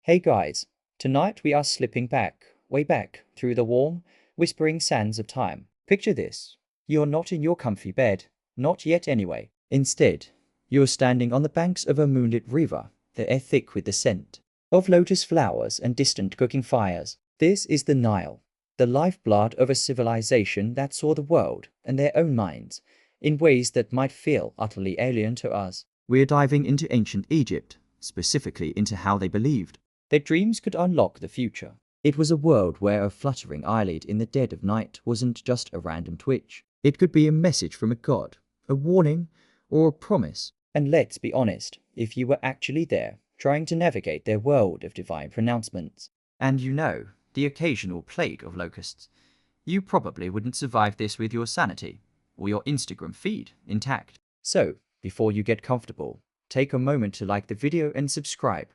Hey guys, tonight we are slipping back, way back, through the warm, whispering sands of time. Picture this. You're not in your comfy bed, not yet anyway. Instead, you're standing on the banks of a moonlit river, the air thick with the scent of lotus flowers and distant cooking fires. This is the Nile, the lifeblood of a civilization that saw the world and their own minds in ways that might feel utterly alien to us. We're diving into ancient Egypt, specifically into how they believed their dreams could unlock the future. It was a world where a fluttering eyelid in the dead of night wasn't just a random twitch. It could be a message from a god, a warning, or a promise. And let's be honest, if you were actually there, trying to navigate their world of divine pronouncements, and the occasional plague of locusts, you probably wouldn't survive this with your sanity, or your Instagram feed intact. So, before you get comfortable, take a moment to like the video and subscribe,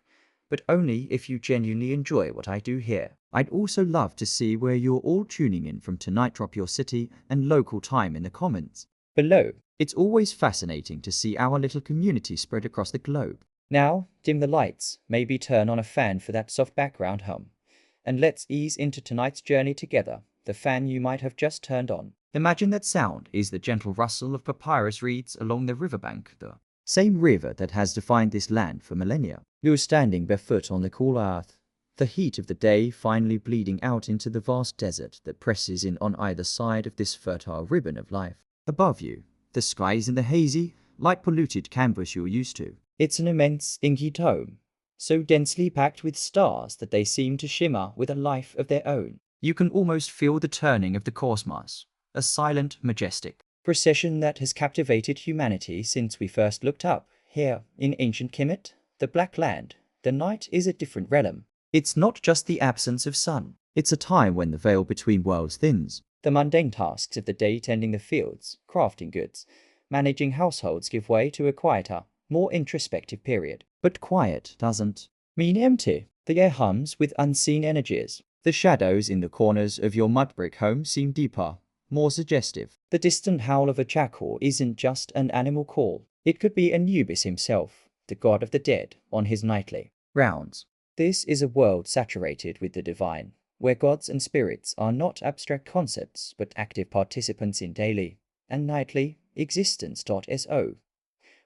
but only if you genuinely enjoy what I do here. I'd also love to see where you're all tuning in from tonight. Drop your city and local time in the comments below. It's always fascinating to see our little community spread across the globe. Now, dim the lights, maybe turn on a fan for that soft background hum, and let's ease into tonight's journey together. The fan you might have just turned on. Imagine that sound is the gentle rustle of papyrus reeds along the riverbank, the same river that has defined this land for millennia. You're standing barefoot on the cool earth, the heat of the day finally bleeding out into the vast desert that presses in on either side of this fertile ribbon of life. Above you, the sky isn't the hazy, light-polluted canvas you're used to. It's an immense, inky dome, so densely packed with stars that they seem to shimmer with a life of their own. You can almost feel the turning of the cosmos, a silent, majestic procession that has captivated humanity since we first looked up. Here, in ancient Kemet, the Black Land, the night is a different realm. It's not just the absence of sun. It's a time when the veil between worlds thins. The mundane tasks of the day, tending the fields, crafting goods, managing households, give way to a quieter, more introspective period. But quiet doesn't mean empty. The air hums with unseen energies. The shadows in the corners of your mud brick home seem deeper, more suggestive. The distant howl of a jackal isn't just an animal call. It could be Anubis himself, the god of the dead, on his nightly rounds. This is a world saturated with the divine, where gods and spirits are not abstract concepts but active participants in daily and nightly existence. So,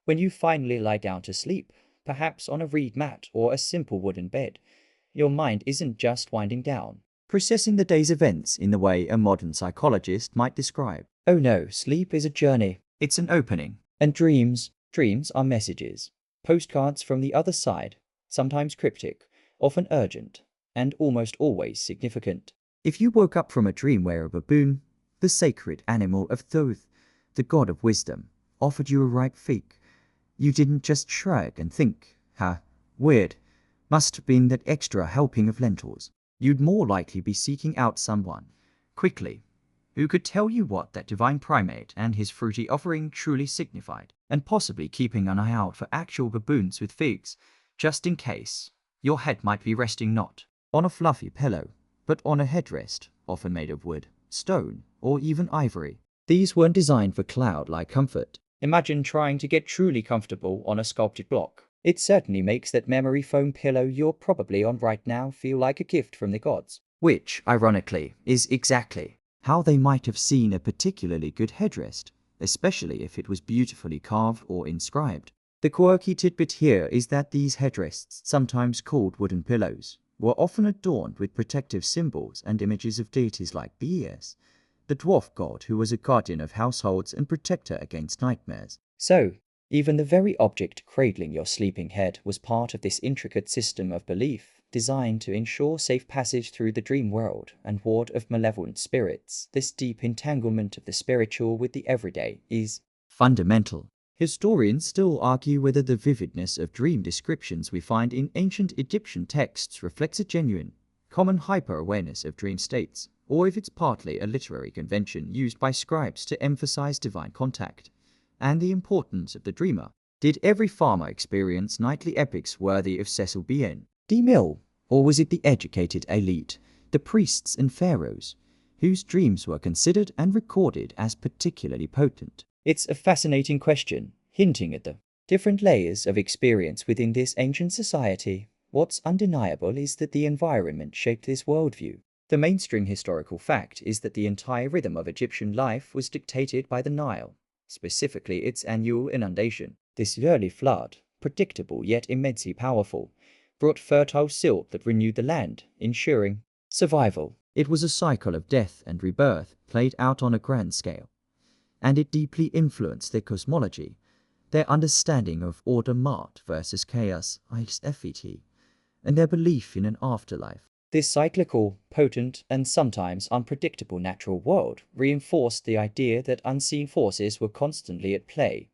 when you finally lie down to sleep, perhaps on a reed mat or a simple wooden bed, your mind isn't just winding down, processing the day's events in the way a modern psychologist might describe. Oh no, sleep is a journey. It's an opening. And dreams are messages. Postcards from the other side, sometimes cryptic, often urgent, and almost always significant. If you woke up from a dream where a baboon, the sacred animal of Thoth, the god of wisdom, offered you a ripe fig, you didn't just shrug and think, weird, must have been that extra helping of lentils. You'd more likely be seeking out someone, quickly, who could tell you what that divine primate and his fruity offering truly signified, and possibly keeping an eye out for actual baboons with figs, just in case. Your head might be resting not on a fluffy pillow, but on a headrest, often made of wood, stone, or even ivory. These weren't designed for cloud-like comfort. Imagine trying to get truly comfortable on a sculpted block. It certainly makes that memory foam pillow you're probably on right now feel like a gift from the gods. Which, ironically, is exactly how they might have seen a particularly good headrest, especially if it was beautifully carved or inscribed. The quirky tidbit here is that these headrests, sometimes called wooden pillows, were often adorned with protective symbols and images of deities like Bes, the dwarf god who was a guardian of households and protector against nightmares. So, even the very object cradling your sleeping head was part of this intricate system of belief, designed to ensure safe passage through the dream world and ward off malevolent spirits. This deep entanglement of the spiritual with the everyday is fundamental. Historians still argue whether the vividness of dream descriptions we find in ancient Egyptian texts reflects a genuine, common hyper-awareness of dream states, or if it's partly a literary convention used by scribes to emphasize divine contact and the importance of the dreamer. Did every farmer experience nightly epics worthy of Cecil B.N. DeMille, or was it the educated elite, the priests and pharaohs, whose dreams were considered and recorded as particularly potent? It's a fascinating question, hinting at the different layers of experience within this ancient society. What's undeniable is that the environment shaped this worldview. The mainstream historical fact is that the entire rhythm of Egyptian life was dictated by the Nile, specifically its annual inundation. This yearly flood, predictable yet immensely powerful, brought fertile silt that renewed the land, ensuring survival. It was a cycle of death and rebirth played out on a grand scale, and it deeply influenced their cosmology, their understanding of order mart versus chaos etched, and their belief in an afterlife. This cyclical, potent, and sometimes unpredictable natural world reinforced the idea that unseen forces were constantly at play,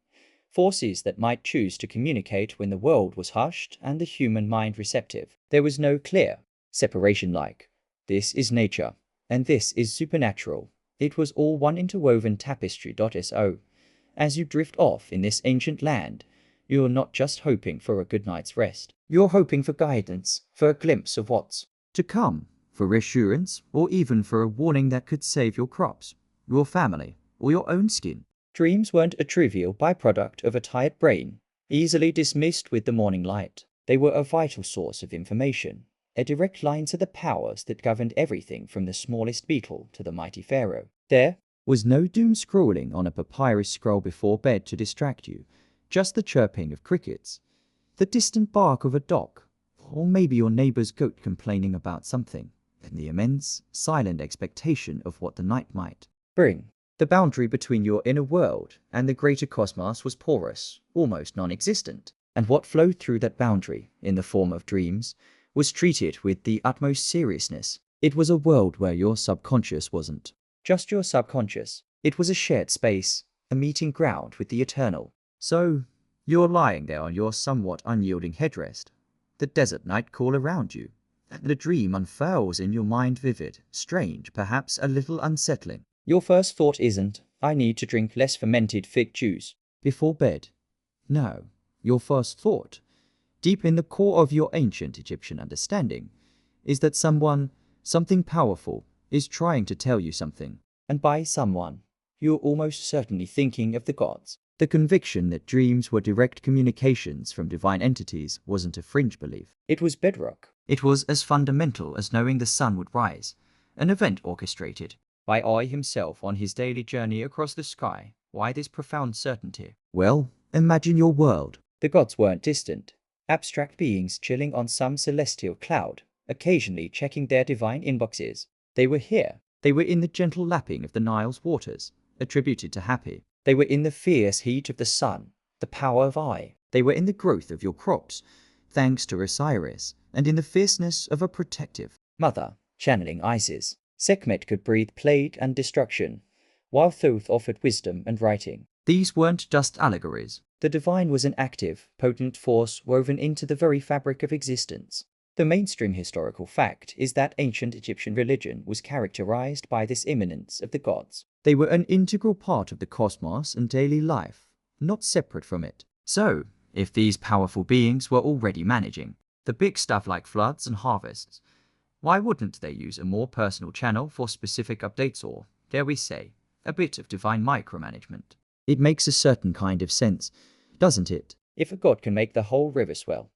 forces that might choose to communicate when the world was hushed and the human mind receptive. There was no clear separation like, this is nature, and this is supernatural. It was all one interwoven tapestry. So, as you drift off in this ancient land, you're not just hoping for a good night's rest. You're hoping for guidance, for a glimpse of what's to come, for reassurance, or even for a warning that could save your crops, your family, or your own skin. Dreams weren't a trivial byproduct of a tired brain, easily dismissed with the morning light. They were a vital source of information, a direct line to the powers that governed everything from the smallest beetle to the mighty pharaoh. There was no doom scrolling on a papyrus scroll before bed to distract you, just the chirping of crickets, the distant bark of a dog, or maybe your neighbor's goat complaining about something, and the immense, silent expectation of what the night might bring. The boundary between your inner world and the greater cosmos was porous, almost non-existent, and what flowed through that boundary, in the form of dreams, was treated with the utmost seriousness. It was a world where your subconscious wasn't just your subconscious. It was a shared space, a meeting ground with the eternal. So, you're lying there on your somewhat unyielding headrest, the desert night call around you, and the dream unfurls in your mind, vivid, strange, perhaps a little unsettling. Your first thought isn't, I need to drink less fermented fig juice before bed. No, your first thought, deep in the core of your ancient Egyptian understanding, is that something powerful, is trying to tell you something. And by someone, you're almost certainly thinking of the gods. The conviction that dreams were direct communications from divine entities wasn't a fringe belief. It was bedrock. It was as fundamental as knowing the sun would rise, an event orchestrated by I himself on his daily journey across the sky. Why this profound certainty? Well, imagine your world. The gods weren't distant, abstract beings chilling on some celestial cloud, occasionally checking their divine inboxes. They were here. They were in the gentle lapping of the Nile's waters, attributed to Happy. They were in the fierce heat of the sun, the power of I. They were in the growth of your crops, thanks to Osiris, and in the fierceness of a protective mother, channeling Isis. Sekhmet could breathe plague and destruction, while Thoth offered wisdom and writing. These weren't just allegories. The divine was an active, potent force woven into the very fabric of existence. The mainstream historical fact is that ancient Egyptian religion was characterized by this immanence of the gods. They were an integral part of the cosmos and daily life, not separate from it. So, if these powerful beings were already managing the big stuff like floods and harvests, why wouldn't they use a more personal channel for specific updates or, dare we say, a bit of divine micromanagement? It makes a certain kind of sense, doesn't it? If a god can make the whole river swell,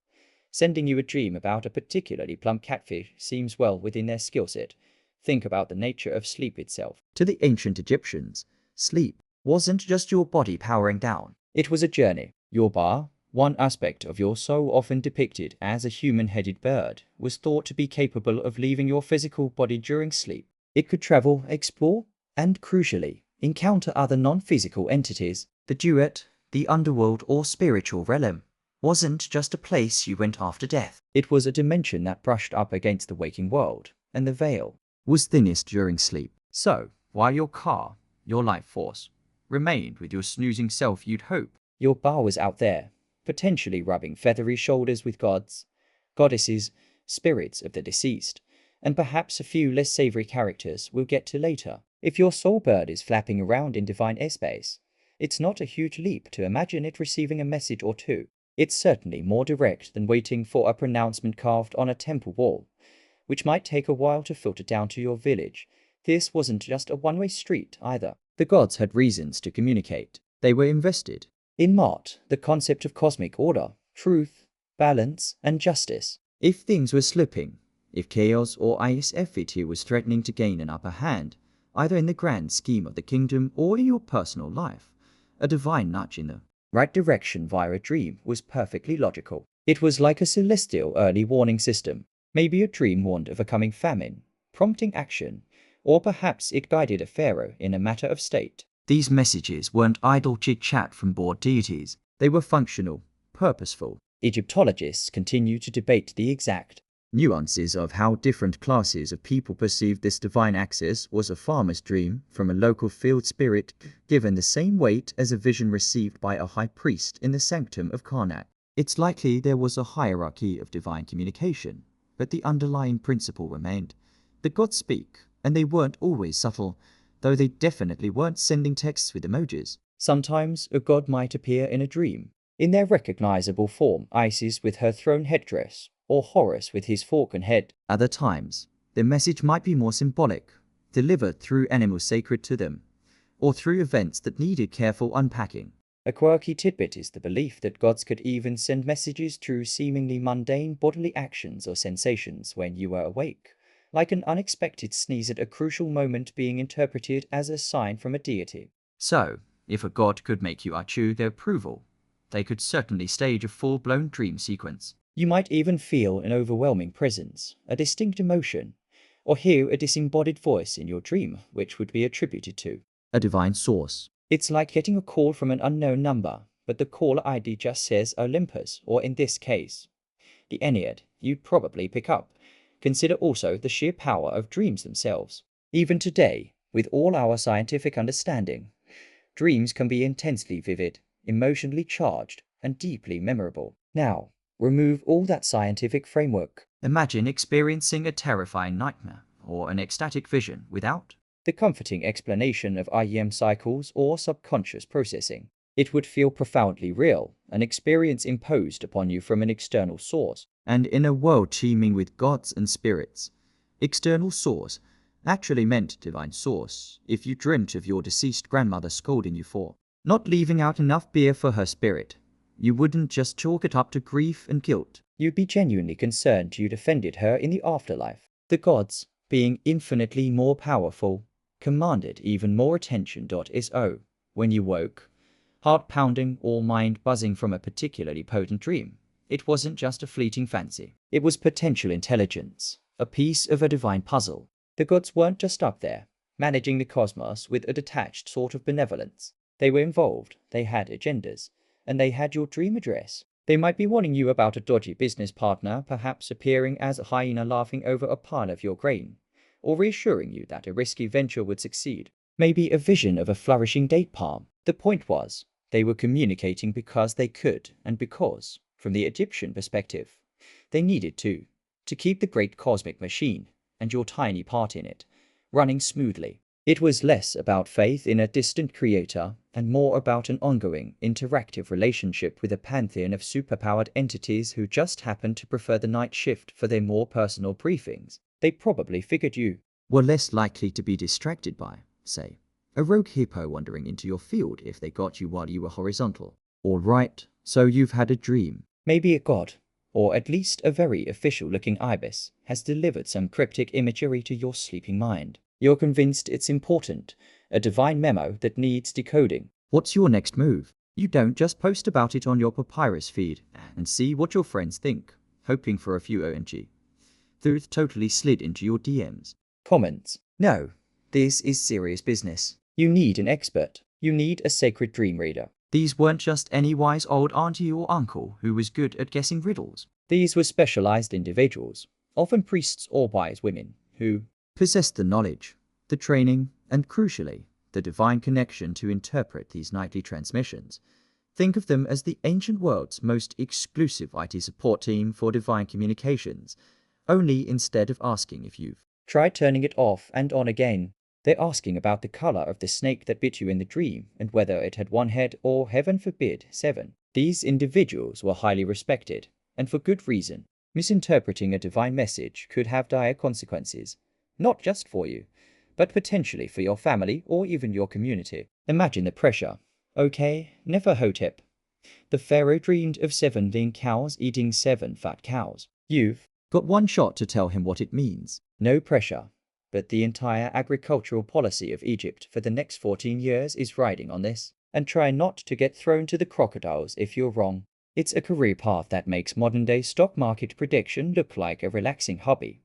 sending you a dream about a particularly plump catfish seems well within their skill set. Think about the nature of sleep itself. To the ancient Egyptians, sleep wasn't just your body powering down. It was a journey. Your bar, one aspect of your soul often depicted as a human-headed bird, was thought to be capable of leaving your physical body during sleep. It could travel, explore, and crucially, encounter other non-physical entities. The duet, the underworld or spiritual realm, wasn't just a place you went after death. It was a dimension that brushed up against the waking world, and the veil was thinnest during sleep. So, while your car, your life force, remained with your snoozing self, you'd hope your bar was out there, potentially rubbing feathery shoulders with gods, goddesses, spirits of the deceased, and perhaps a few less savory characters we'll get to later. If your soul bird is flapping around in divine airspace, it's not a huge leap to imagine it receiving a message or two. It's certainly more direct than waiting for a pronouncement carved on a temple wall, which might take a while to filter down to your village. This wasn't just a one-way street either. The gods had reasons to communicate. They were invested in Mart, the concept of cosmic order, truth, balance, and justice. If things were slipping, if chaos or isfit was threatening to gain an upper hand, either in the grand scheme of the kingdom or in your personal life, a divine nudge in the right direction via a dream was perfectly logical. It was like a celestial early warning system. Maybe a dream warned of a coming famine, prompting action, or perhaps it guided a pharaoh in a matter of state. These messages weren't idle chit-chat from bored deities. They were functional, purposeful. Egyptologists continue to debate the exact nuances of how different classes of people perceived this divine access. Was a farmer's dream from a local field spirit given the same weight as a vision received by a high priest in the sanctum of Karnak? It's likely there was a hierarchy of divine communication, but the underlying principle remained. The gods speak, and they weren't always subtle, though they definitely weren't sending texts with emojis. Sometimes a god might appear in a dream, in their recognizable form, Isis with her throne headdress, or Horus with his falcon head. Other times, the message might be more symbolic, delivered through animals sacred to them, or through events that needed careful unpacking. A quirky tidbit is the belief that gods could even send messages through seemingly mundane bodily actions or sensations when you were awake, like an unexpected sneeze at a crucial moment being interpreted as a sign from a deity. So, if a god could make you achew their approval, they could certainly stage a full-blown dream sequence. You might even feel an overwhelming presence, a distinct emotion, or hear a disembodied voice in your dream which would be attributed to a divine source. It's like getting a call from an unknown number, but the caller ID just says Olympus, or in this case, the Ennead. You'd probably pick up. Consider also the sheer power of dreams themselves. Even today, with all our scientific understanding, dreams can be intensely vivid, emotionally charged, and deeply memorable. Now, remove all that scientific framework. Imagine experiencing a terrifying nightmare or an ecstatic vision without the comforting explanation of IEM cycles or subconscious processing. It would feel profoundly real, an experience imposed upon you from an external source. And in a world teeming with gods and spirits, external source actually meant divine source. If you dreamt of your deceased grandmother scolding you for not leaving out enough beer for her spirit, you wouldn't just chalk it up to grief and guilt. You'd be genuinely concerned you'd offended her in the afterlife. The gods, being infinitely more powerful, commanded even more attention. So, when you woke, heart pounding or mind buzzing from a particularly potent dream, it wasn't just a fleeting fancy. It was potential intelligence, a piece of a divine puzzle. The gods weren't just up there, managing the cosmos with a detached sort of benevolence. They were involved, they had agendas, and they had your dream address. They might be warning you about a dodgy business partner, perhaps appearing as a hyena laughing over a pile of your grain, or reassuring you that a risky venture would succeed. Maybe a vision of a flourishing date palm. The point was, they were communicating because they could, and because, from the Egyptian perspective, they needed to keep the great cosmic machine, and your tiny part in it, running smoothly. It was less about faith in a distant creator and more about an ongoing, interactive relationship with a pantheon of superpowered entities who just happened to prefer the night shift for their more personal briefings. They probably figured you were less likely to be distracted by, say, a rogue hippo wandering into your field if they got you while you were horizontal. All right, so you've had a dream. Maybe a god, or at least a very official-looking ibis, has delivered some cryptic imagery to your sleeping mind. You're convinced it's important, a divine memo that needs decoding. What's your next move? You don't just post about it on your papyrus feed and see what your friends think, hoping for a few OMG. Truth totally slid into your DMs. Comments. No, this is serious business. You need an expert. You need a sacred dream reader. These weren't just any wise old auntie or uncle who was good at guessing riddles. These were specialized individuals, often priests or wise women, who possessed the knowledge, the training, and crucially, the divine connection to interpret these nightly transmissions. Think of them as the ancient world's most exclusive IT support team for divine communications, only instead of asking if you've tried turning it off and on again, they're asking about the color of the snake that bit you in the dream and whether it had one head or, heaven forbid, 7. These individuals were highly respected, and for good reason. Misinterpreting a divine message could have dire consequences. Not just for you, but potentially for your family or even your community. Imagine the pressure. Okay, Neferhotep. The pharaoh dreamed of 7 lean cows eating 7 fat cows. You've got one shot to tell him what it means. No pressure. But the entire agricultural policy of Egypt for the next 14 years is riding on this. And try not to get thrown to the crocodiles if you're wrong. It's a career path that makes modern-day stock market prediction look like a relaxing hobby.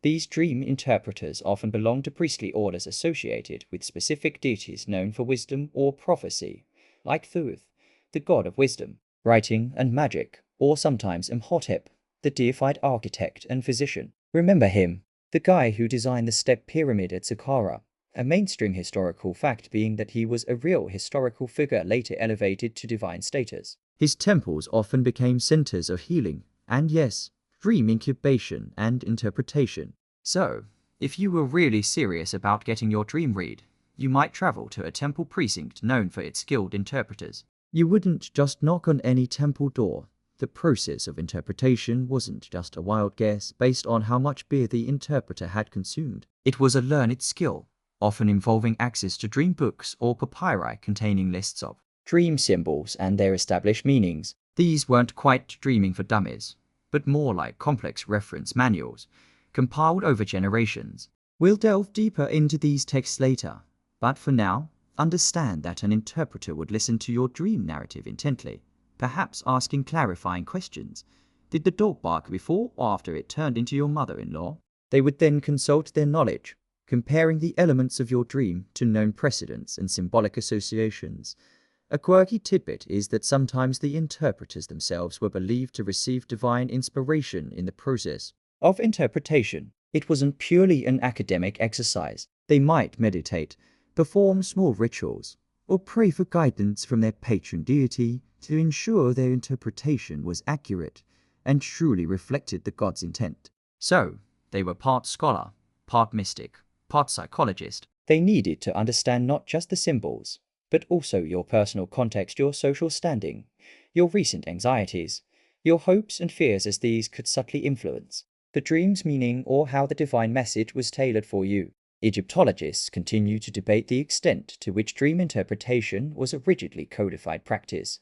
These dream interpreters often belong to priestly orders associated with specific deities known for wisdom or prophecy, like Thoth, the god of wisdom, writing, and magic, or sometimes Imhotep, the deified architect and physician. Remember him, the guy who designed the step pyramid at Saqqara, a mainstream historical fact being that he was a real historical figure later elevated to divine status. His temples often became centers of healing, and yes, dream incubation and interpretation. So, if you were really serious about getting your dream read, you might travel to a temple precinct known for its skilled interpreters. You wouldn't just knock on any temple door. The process of interpretation wasn't just a wild guess based on how much beer the interpreter had consumed. It was a learned skill, often involving access to dream books or papyri containing lists of dream symbols and their established meanings. These weren't quite dreaming for dummies, but more like complex reference manuals, compiled over generations. We'll delve deeper into these texts later, but for now, understand that an interpreter would listen to your dream narrative intently, perhaps asking clarifying questions. Did the dog bark before or after it turned into your mother-in-law? They would then consult their knowledge, comparing the elements of your dream to known precedents and symbolic associations. A quirky tidbit is that sometimes the interpreters themselves were believed to receive divine inspiration in the process of interpretation. It wasn't purely an academic exercise. They might meditate, perform small rituals, or pray for guidance from their patron deity to ensure their interpretation was accurate and truly reflected the god's intent. So, they were part scholar, part mystic, part psychologist. They needed to understand not just the symbols, but also your personal context, your social standing, your recent anxieties, your hopes and fears, as these could subtly influence the dream's meaning or how the divine message was tailored for you. Egyptologists continue to debate the extent to which dream interpretation was a rigidly codified practice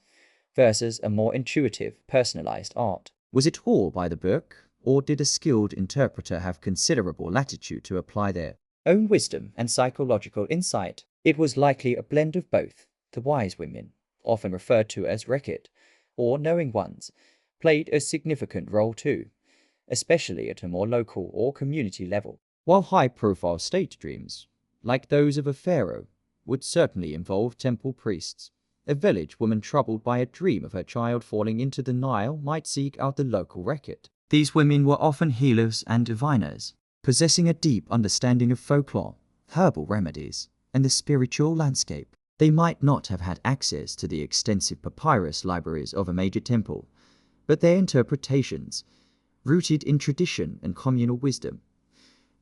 versus a more intuitive, personalized art. Was it all by the book, or did a skilled interpreter have considerable latitude to apply their own wisdom and psychological insight? It was likely a blend of both. The wise women, often referred to as Rekit, or knowing ones, played a significant role too, especially at a more local or community level. While high-profile state dreams, like those of a pharaoh, would certainly involve temple priests. A village woman troubled by a dream of her child falling into the Nile might seek out the local Rekit. These women were often healers and diviners, possessing a deep understanding of folklore, herbal remedies, and the spiritual landscape. They might not have had access to the extensive papyrus libraries of a major temple, but their interpretations, rooted in tradition and communal wisdom,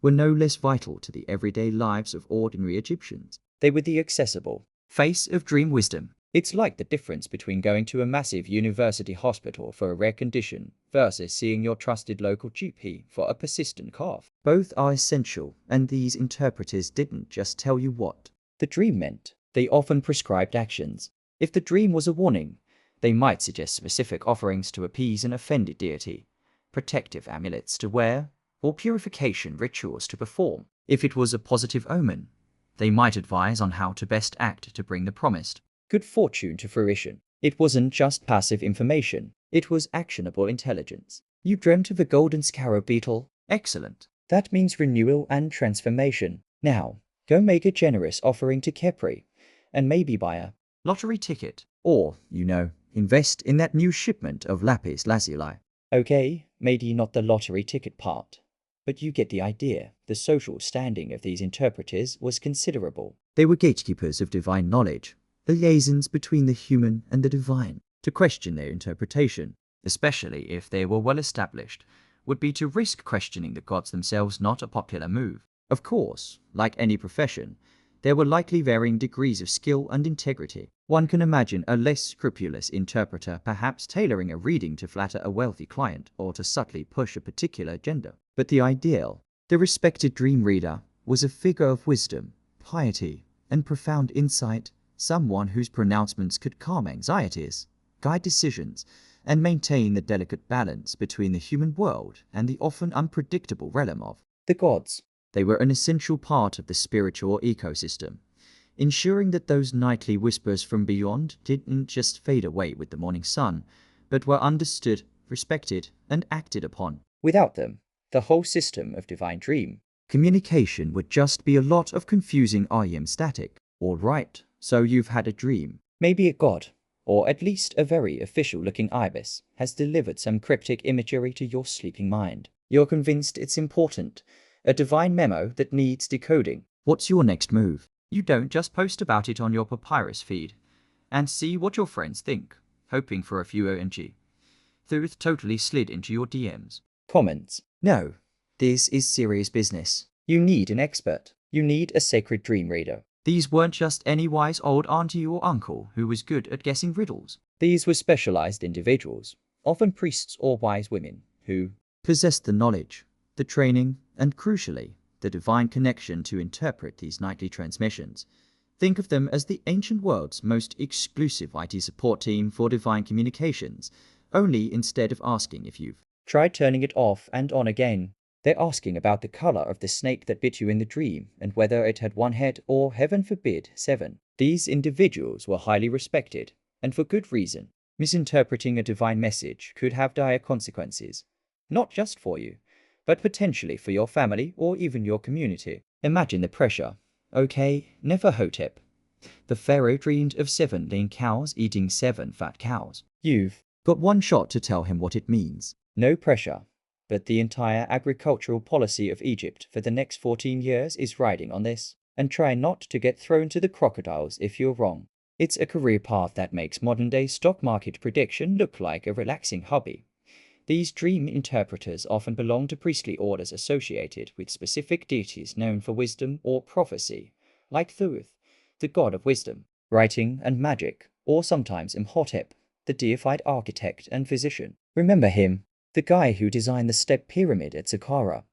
were no less vital to the everyday lives of ordinary Egyptians. They were the accessible face of dream wisdom. It's like the difference between going to a massive university hospital for a rare condition versus seeing your trusted local GP for a persistent cough. Both are essential, and these interpreters didn't just tell you what the dream meant. They often prescribed actions. If the dream was a warning, they might suggest specific offerings to appease an offended deity, protective amulets to wear, or purification rituals to perform. If it was a positive omen, they might advise on how to best act to bring the promised good fortune to fruition. It wasn't just passive information, it was actionable intelligence. You dreamt of a golden scarab beetle? Excellent. That means renewal and transformation. Now, go make a generous offering to Khepri, and maybe buy a lottery ticket. Or, invest in that new shipment of lapis lazuli. Okay, maybe not the lottery ticket part, but you get the idea. The social standing of these interpreters was considerable. They were gatekeepers of divine knowledge, the liaisons between the human and the divine. To question their interpretation, especially if they were well established, would be to risk questioning the gods themselves, not a popular move. Of course, like any profession, there were likely varying degrees of skill and integrity. One can imagine a less scrupulous interpreter perhaps tailoring a reading to flatter a wealthy client or to subtly push a particular agenda. But the ideal, the respected dream reader, was a figure of wisdom, piety, and profound insight, someone whose pronouncements could calm anxieties, guide decisions, and maintain the delicate balance between the human world and the often unpredictable realm of the gods. They were an essential part of the spiritual ecosystem, ensuring that those nightly whispers from beyond didn't just fade away with the morning sun, but were understood, respected, and acted upon. Without them, the whole system of divine dream communication would just be a lot of confusing I am static. All right, so you've had a dream. Maybe a god, or at least a very official-looking ibis, has delivered some cryptic imagery to your sleeping mind. You're convinced it's important, a divine memo that needs decoding. What's your next move? You don't just post about it on your papyrus feed and see what your friends think, hoping for a few OMG. Thuth totally slid into your DMs. Comments. No, this is serious business. You need an expert. You need a sacred dream reader. These weren't just any wise old auntie or uncle who was good at guessing riddles. These were specialized individuals, often priests or wise women, who possessed the knowledge, the training, and crucially, the divine connection to interpret these nightly transmissions. Think of them as the ancient world's most exclusive IT support team for divine communications, only instead of asking if you've tried turning it off and on again, they're asking about the color of the snake that bit you in the dream and whether it had one head or, heaven forbid, 7. These individuals were highly respected, and for good reason. Misinterpreting a divine message could have dire consequences, not just for you, but potentially for your family or even your community. Imagine the pressure. Okay, Neferhotep. The pharaoh dreamed of 7 lean cows eating 7 fat cows. You've got one shot to tell him what it means. No pressure. But the entire agricultural policy of Egypt for the next 14 years is riding on this. And try not to get thrown to the crocodiles if you're wrong. It's a career path that makes modern-day stock market prediction look like a relaxing hobby. These dream interpreters often belong to priestly orders associated with specific deities known for wisdom or prophecy, like Thuth, the god of wisdom, writing, and magic, or sometimes Imhotep, the deified architect and physician. Remember him, the guy who designed the step pyramid at Saqqara.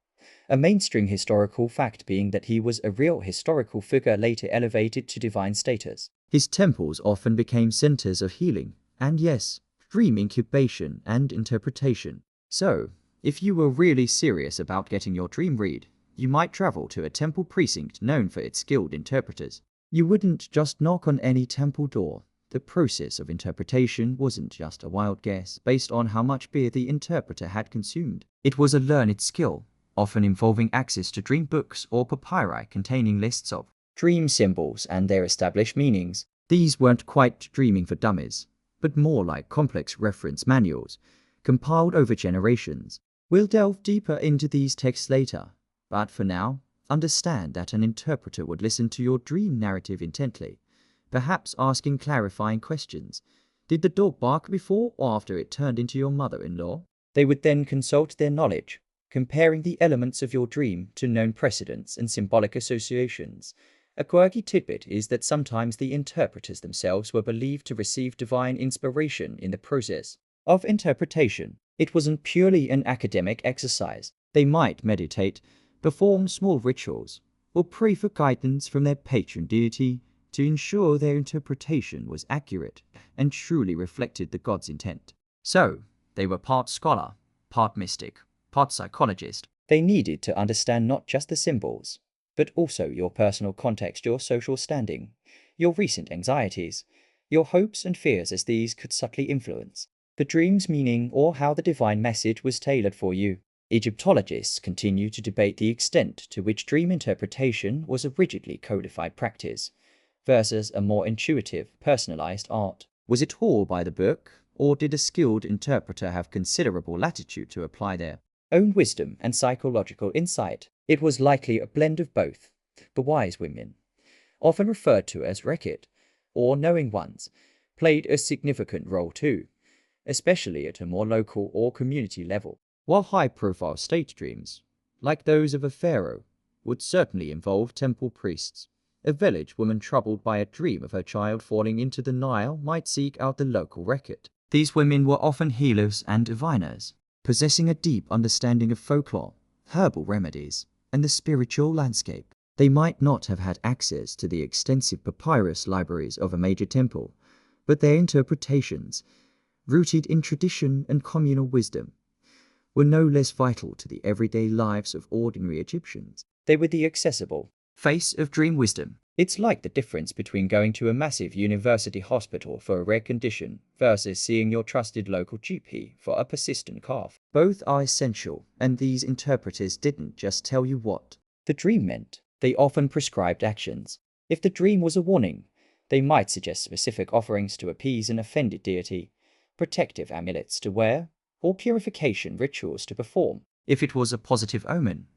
A mainstream historical fact being that he was a real historical figure later elevated to divine status. His temples often became centers of healing, and yes, dream incubation and interpretation. So, if you were really serious about getting your dream read, you might travel to a temple precinct known for its skilled interpreters. You wouldn't just knock on any temple door. The process of interpretation wasn't just a wild guess based on how much beer the interpreter had consumed. It was a learned skill, often involving access to dream books or papyri containing lists of dream symbols and their established meanings. These weren't quite dreaming for dummies, but more like complex reference manuals, compiled over generations. We'll delve deeper into these texts later, but for now, understand that an interpreter would listen to your dream narrative intently, perhaps asking clarifying questions. Did the dog bark before or after it turned into your mother-in-law? They would then consult their knowledge, comparing the elements of your dream to known precedents and symbolic associations. A quirky tidbit is that sometimes the interpreters themselves were believed to receive divine inspiration in the process of interpretation. It wasn't purely an academic exercise. They might meditate, perform small rituals, or pray for guidance from their patron deity to ensure their interpretation was accurate and truly reflected the god's intent. So, they were part scholar, part mystic, part psychologist. They needed to understand not just the symbols, but also your personal context, your social standing, your recent anxieties, your hopes and fears, as these could subtly influence the dream's meaning or how the divine message was tailored for you. Egyptologists continue to debate the extent to which dream interpretation was a rigidly codified practice versus a more intuitive, personalized art. Was it all by the book, or did a skilled interpreter have considerable latitude to apply their own wisdom and psychological insight? It was likely a blend of both. The wise women, often referred to as Rekit, or knowing ones, played a significant role too, especially at a more local or community level, while high-profile state dreams, like those of a pharaoh, would certainly involve temple priests. A village woman troubled by a dream of her child falling into the Nile might seek out the local Rekit. These women were often healers and diviners, possessing a deep understanding of folklore, herbal remedies, and the spiritual landscape. They might not have had access to the extensive papyrus libraries of a major temple, but their interpretations rooted in tradition and communal wisdom, were no less vital to the everyday lives of ordinary Egyptians. They were the accessible face of dream wisdom. It's like the difference between going to a massive university hospital for a rare condition versus seeing your trusted local GP for a persistent cough. Both are essential, and these interpreters didn't just tell you what the dream meant. They often prescribed actions. If the dream was a warning, they might suggest specific offerings to appease an offended deity, protective amulets to wear, or purification rituals to perform. If it was a positive omen,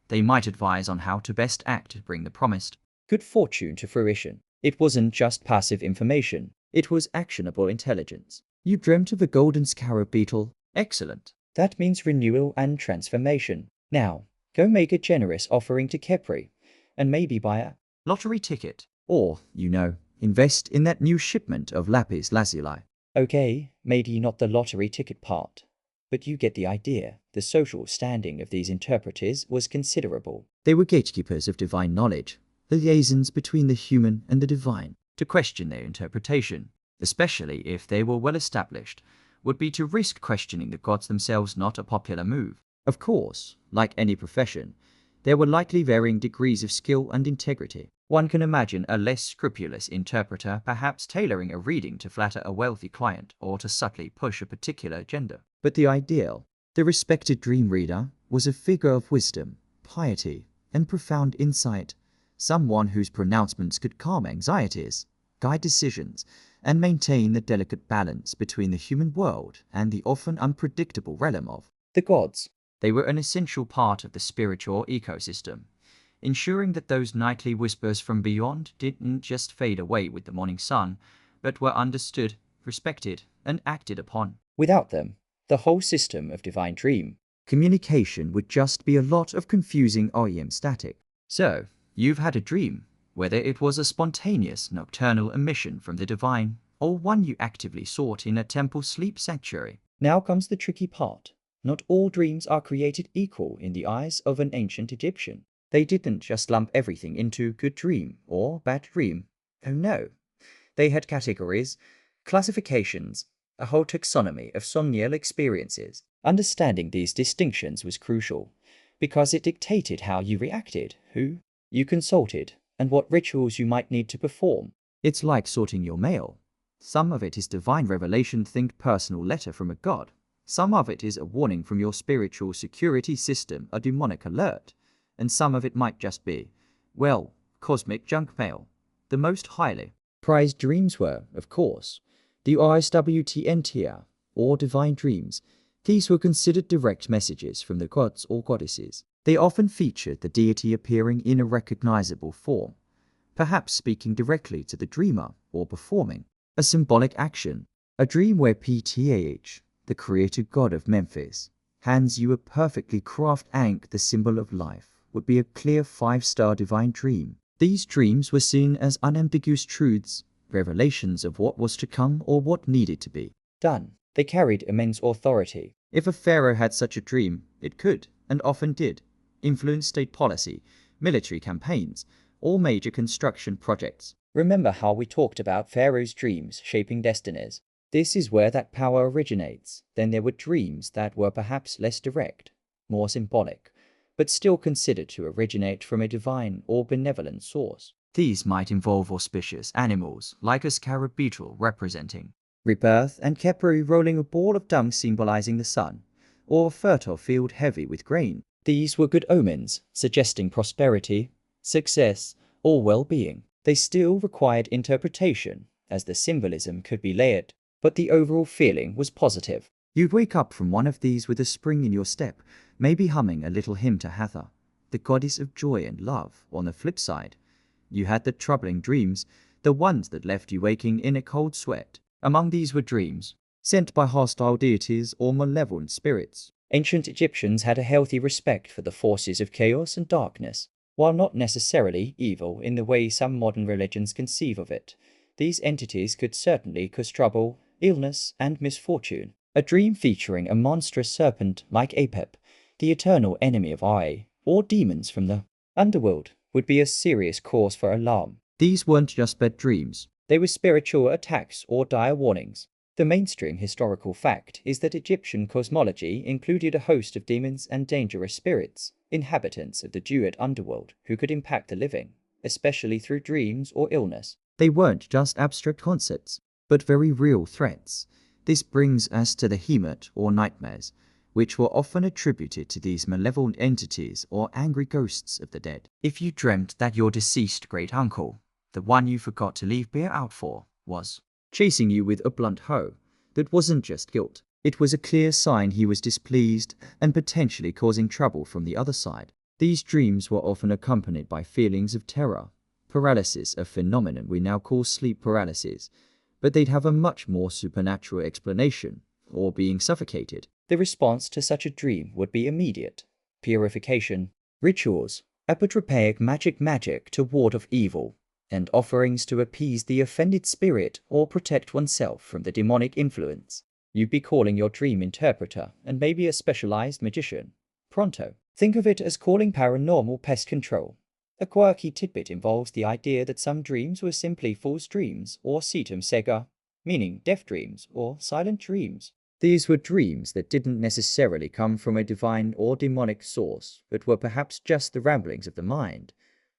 they might advise on how to best act to bring the promised good fortune to fruition. It wasn't just passive information, it was actionable intelligence. You dreamt of a golden scarab beetle? Excellent. That means renewal and transformation. Now, go make a generous offering to Khepri, and maybe buy a lottery ticket. Or, invest in that new shipment of lapis lazuli. Okay, maybe not the lottery ticket part, but you get the idea. The social standing of these interpreters was considerable. They were gatekeepers of divine knowledge, the liaisons between the human and the divine. To question their interpretation, especially if they were well established, would be to risk questioning the gods themselves, not a popular move. Of course, like any profession, there were likely varying degrees of skill and integrity. One can imagine a less scrupulous interpreter perhaps tailoring a reading to flatter a wealthy client or to subtly push a particular agenda. But the ideal, the respected dream reader, was a figure of wisdom, piety, and profound insight, someone whose pronouncements could calm anxieties, guide decisions, and maintain the delicate balance between the human world and the often unpredictable realm of the gods. They were an essential part of the spiritual ecosystem, ensuring that those nightly whispers from beyond didn't just fade away with the morning sun, but were understood, respected, and acted upon. Without them, the whole system of divine dream communication would just be a lot of confusing REM static. So, you've had a dream, whether it was a spontaneous nocturnal emission from the divine, or one you actively sought in a temple sleep sanctuary. Now comes the tricky part. Not all dreams are created equal in the eyes of an ancient Egyptian. They didn't just lump everything into good dream or bad dream. Oh no. They had categories, classifications, a whole taxonomy of somnial experiences. Understanding these distinctions was crucial, because it dictated how you reacted, who you consulted, and what rituals you might need to perform. It's like sorting your mail. Some of it is divine revelation, think personal letter from a god. Some of it is a warning from your spiritual security system, a demonic alert. And some of it might just be, well, cosmic junk mail. The most highly prized dreams were, of course, the ISWTN tier, or divine dreams. These were considered direct messages from the gods or goddesses. They often featured the deity appearing in a recognizable form, perhaps speaking directly to the dreamer or performing a symbolic action. A dream where Ptah, the creator god of Memphis, hands you a perfectly crafted ankh, the symbol of life, would be a clear 5-star divine dream. These dreams were seen as unambiguous truths, revelations of what was to come or what needed to be done. They carried immense authority. If a pharaoh had such a dream, it could, and often did, influence state policy, military campaigns, or major construction projects. Remember how we talked about pharaohs' dreams shaping destinies? This is where that power originates. Then there were dreams that were perhaps less direct, more symbolic, but still considered to originate from a divine or benevolent source. These might involve auspicious animals, like a scarab beetle representing rebirth and Khepri rolling a ball of dung symbolizing the sun, or a fertile field heavy with grain. These were good omens, suggesting prosperity, success, or well-being. They still required interpretation, as the symbolism could be layered, but the overall feeling was positive. You'd wake up from one of these with a spring in your step, maybe humming a little hymn to Hathor, the goddess of joy and love. On the flip side, you had the troubling dreams, the ones that left you waking in a cold sweat. Among these were dreams sent by hostile deities or malevolent spirits. Ancient Egyptians had a healthy respect for the forces of chaos and darkness. While not necessarily evil in the way some modern religions conceive of it, these entities could certainly cause trouble, illness, and misfortune. A dream featuring a monstrous serpent like Apep, the eternal enemy of Ai, or demons from the underworld, would be a serious cause for alarm. These weren't just bad dreams. They were spiritual attacks or dire warnings. The mainstream historical fact is that Egyptian cosmology included a host of demons and dangerous spirits, inhabitants of the Druid underworld who could impact the living, especially through dreams or illness. They weren't just abstract concepts, but very real threats. This brings us to the Hemat or nightmares, which were often attributed to these malevolent entities or angry ghosts of the dead. If you dreamt that your deceased great-uncle, the one you forgot to leave beer out for, was chasing you with a blunt hoe, that wasn't just guilt. It was a clear sign he was displeased and potentially causing trouble from the other side. These dreams were often accompanied by feelings of terror, paralysis, a phenomenon we now call sleep paralysis, but they'd have a much more supernatural explanation, or being suffocated. The response to such a dream would be immediate. Purification, rituals, apotropaic magic to ward off evil, and offerings to appease the offended spirit or protect oneself from the demonic influence. You'd be calling your dream interpreter and maybe a specialized magician. Pronto. Think of it as calling paranormal pest control. A quirky tidbit involves the idea that some dreams were simply false dreams or cetum cega, meaning deaf dreams or silent dreams. These were dreams that didn't necessarily come from a divine or demonic source, but were perhaps just the ramblings of the mind,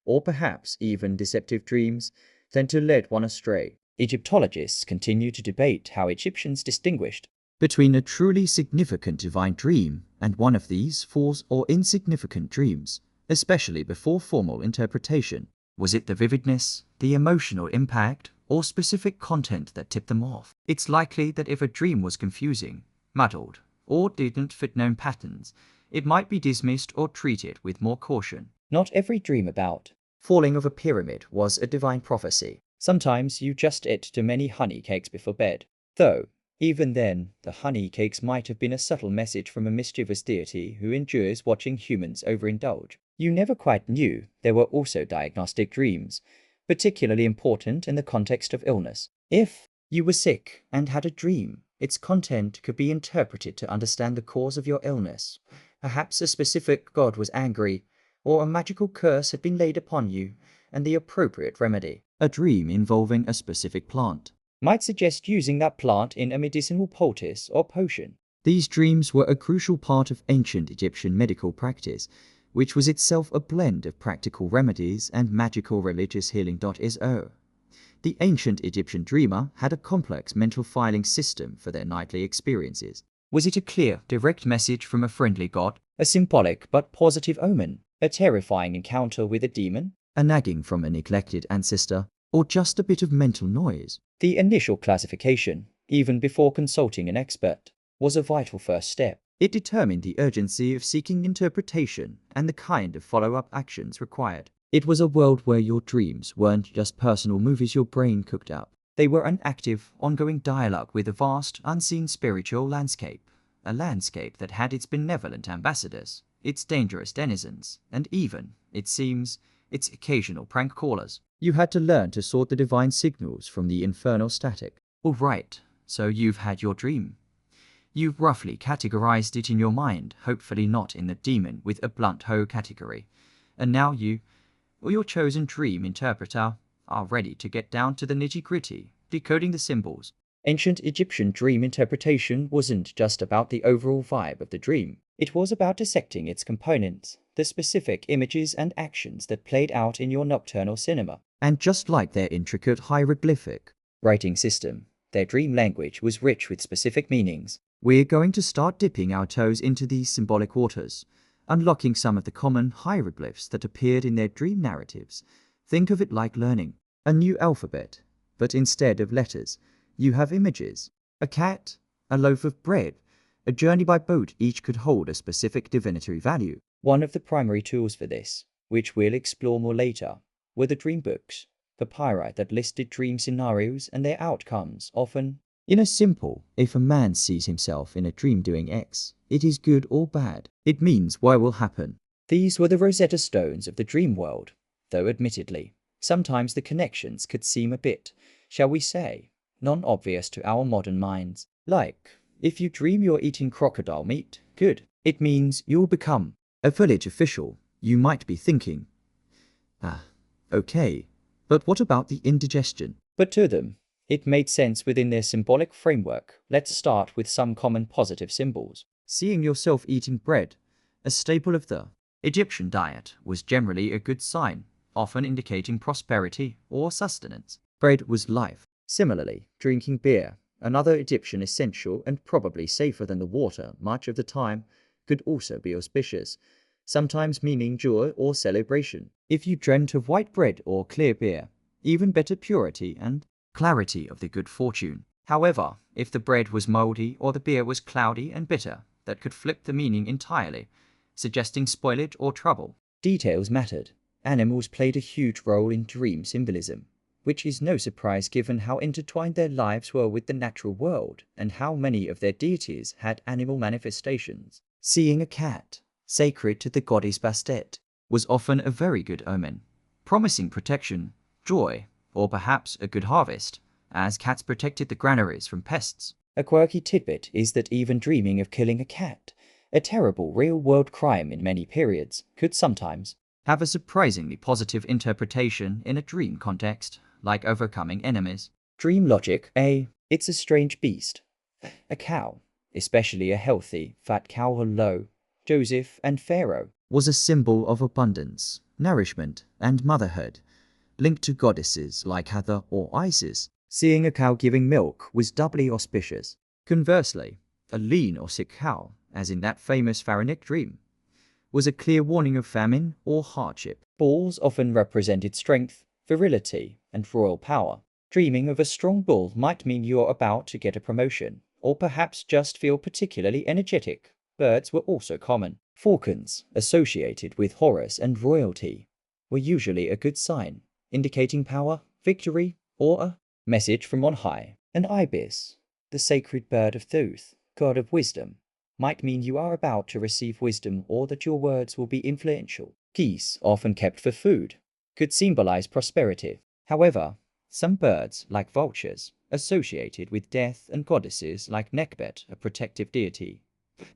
or perhaps even deceptive dreams sent to lead one astray. Egyptologists continue to debate how Egyptians distinguished between a truly significant divine dream and one of these false or insignificant dreams, especially before formal interpretation. Was it the vividness, the emotional impact, or specific content that tipped them off? It's likely that if a dream was confusing, muddled, or didn't fit known patterns, it might be dismissed or treated with more caution. Not every dream about falling of a pyramid was a divine prophecy. Sometimes you just ate too many honey cakes before bed. Though, even then, the honey cakes might have been a subtle message from a mischievous deity who enjoys watching humans overindulge. You never quite knew there were also diagnostic dreams, particularly important in the context of illness. If you were sick and had a dream, its content could be interpreted to understand the cause of your illness. Perhaps a specific god was angry, or a magical curse had been laid upon you, and the appropriate remedy, a dream involving a specific plant, might suggest using that plant in a medicinal poultice or potion. These dreams were a crucial part of ancient Egyptian medical practice, which was itself a blend of practical remedies and magical religious healing. The ancient Egyptian dreamer had a complex mental filing system for their nightly experiences. Was it a clear, direct message from a friendly god, a symbolic but positive omen, a terrifying encounter with a demon, a nagging from a neglected ancestor, or just a bit of mental noise? The initial classification, even before consulting an expert, was a vital first step. It determined the urgency of seeking interpretation and the kind of follow-up actions required. It was a world where your dreams weren't just personal movies your brain cooked up. They were an active, ongoing dialogue with a vast, unseen spiritual landscape. A landscape that had its benevolent ambassadors, its dangerous denizens, and even, it seems, its occasional prank callers. You had to learn to sort the divine signals from the infernal static. All right, so you've had your dream. You've roughly categorized it in your mind, hopefully not in the demon with a blunt hoe category. And now you, or your chosen dream interpreter, are ready to get down to the nitty-gritty, decoding the symbols. Ancient Egyptian dream interpretation wasn't just about the overall vibe of the dream. It was about dissecting its components, the specific images and actions that played out in your nocturnal cinema. And just like their intricate hieroglyphic writing system, their dream language was rich with specific meanings. We're going to start dipping our toes into these symbolic waters, unlocking some of the common hieroglyphs that appeared in their dream narratives. Think of it like learning a new alphabet, but instead of letters, you have images. A cat, a loaf of bread, a journey by boat, each could hold a specific divinatory value. One of the primary tools for this, which we'll explore more later, were the dream books, papyri that listed dream scenarios and their outcomes, often in a simple, if a man sees himself in a dream doing X, it is good or bad. It means Y will happen. These were the Rosetta Stones of the dream world, though admittedly, sometimes the connections could seem a bit, shall we say, non-obvious to our modern minds. Like, if you dream you're eating crocodile meat, good. It means you'll become a village official. You might be thinking, okay, but what about the indigestion? But to them, It made sense within their symbolic framework. Let's start with some common positive symbols. Seeing yourself eating bread, a staple of the Egyptian diet, was generally a good sign, often indicating prosperity or sustenance. Bread was life. Similarly, drinking beer, another Egyptian essential and probably safer than the water much of the time, could also be auspicious, sometimes meaning joy or celebration. If you dreamt of white bread or clear beer, even better purity and clarity of the good fortune. However, if the bread was moldy or the beer was cloudy and bitter, that could flip the meaning entirely, suggesting spoilage or trouble. Details mattered. Animals played a huge role in dream symbolism, which is no surprise given how intertwined their lives were with the natural world and how many of their deities had animal manifestations. Seeing a cat, sacred to the goddess Bastet, was often a very good omen, promising protection, joy, or perhaps a good harvest, as cats protected the granaries from pests. A quirky tidbit is that even dreaming of killing a cat, a terrible real-world crime in many periods, could sometimes have a surprisingly positive interpretation in a dream context, like overcoming enemies. Dream logic. It's a strange beast. A cow, especially a healthy, fat cow. Hello, Joseph and Pharaoh, was a symbol of abundance, nourishment, and motherhood, linked to goddesses like Hathor or Isis. Seeing a cow giving milk was doubly auspicious. Conversely, a lean or sick cow, as in that famous pharaonic dream, was a clear warning of famine or hardship. Bulls often represented strength, virility, and royal power. Dreaming of a strong bull might mean you're about to get a promotion, or perhaps just feel particularly energetic. Birds were also common. Falcons, associated with Horus and royalty, were usually a good sign, indicating power, victory, or a message from on high. An ibis, the sacred bird of Thoth, god of wisdom, might mean you are about to receive wisdom or that your words will be influential. Geese, often kept for food, could symbolize prosperity. However, some birds, like vultures, associated with death, and goddesses like Nekbet, a protective deity,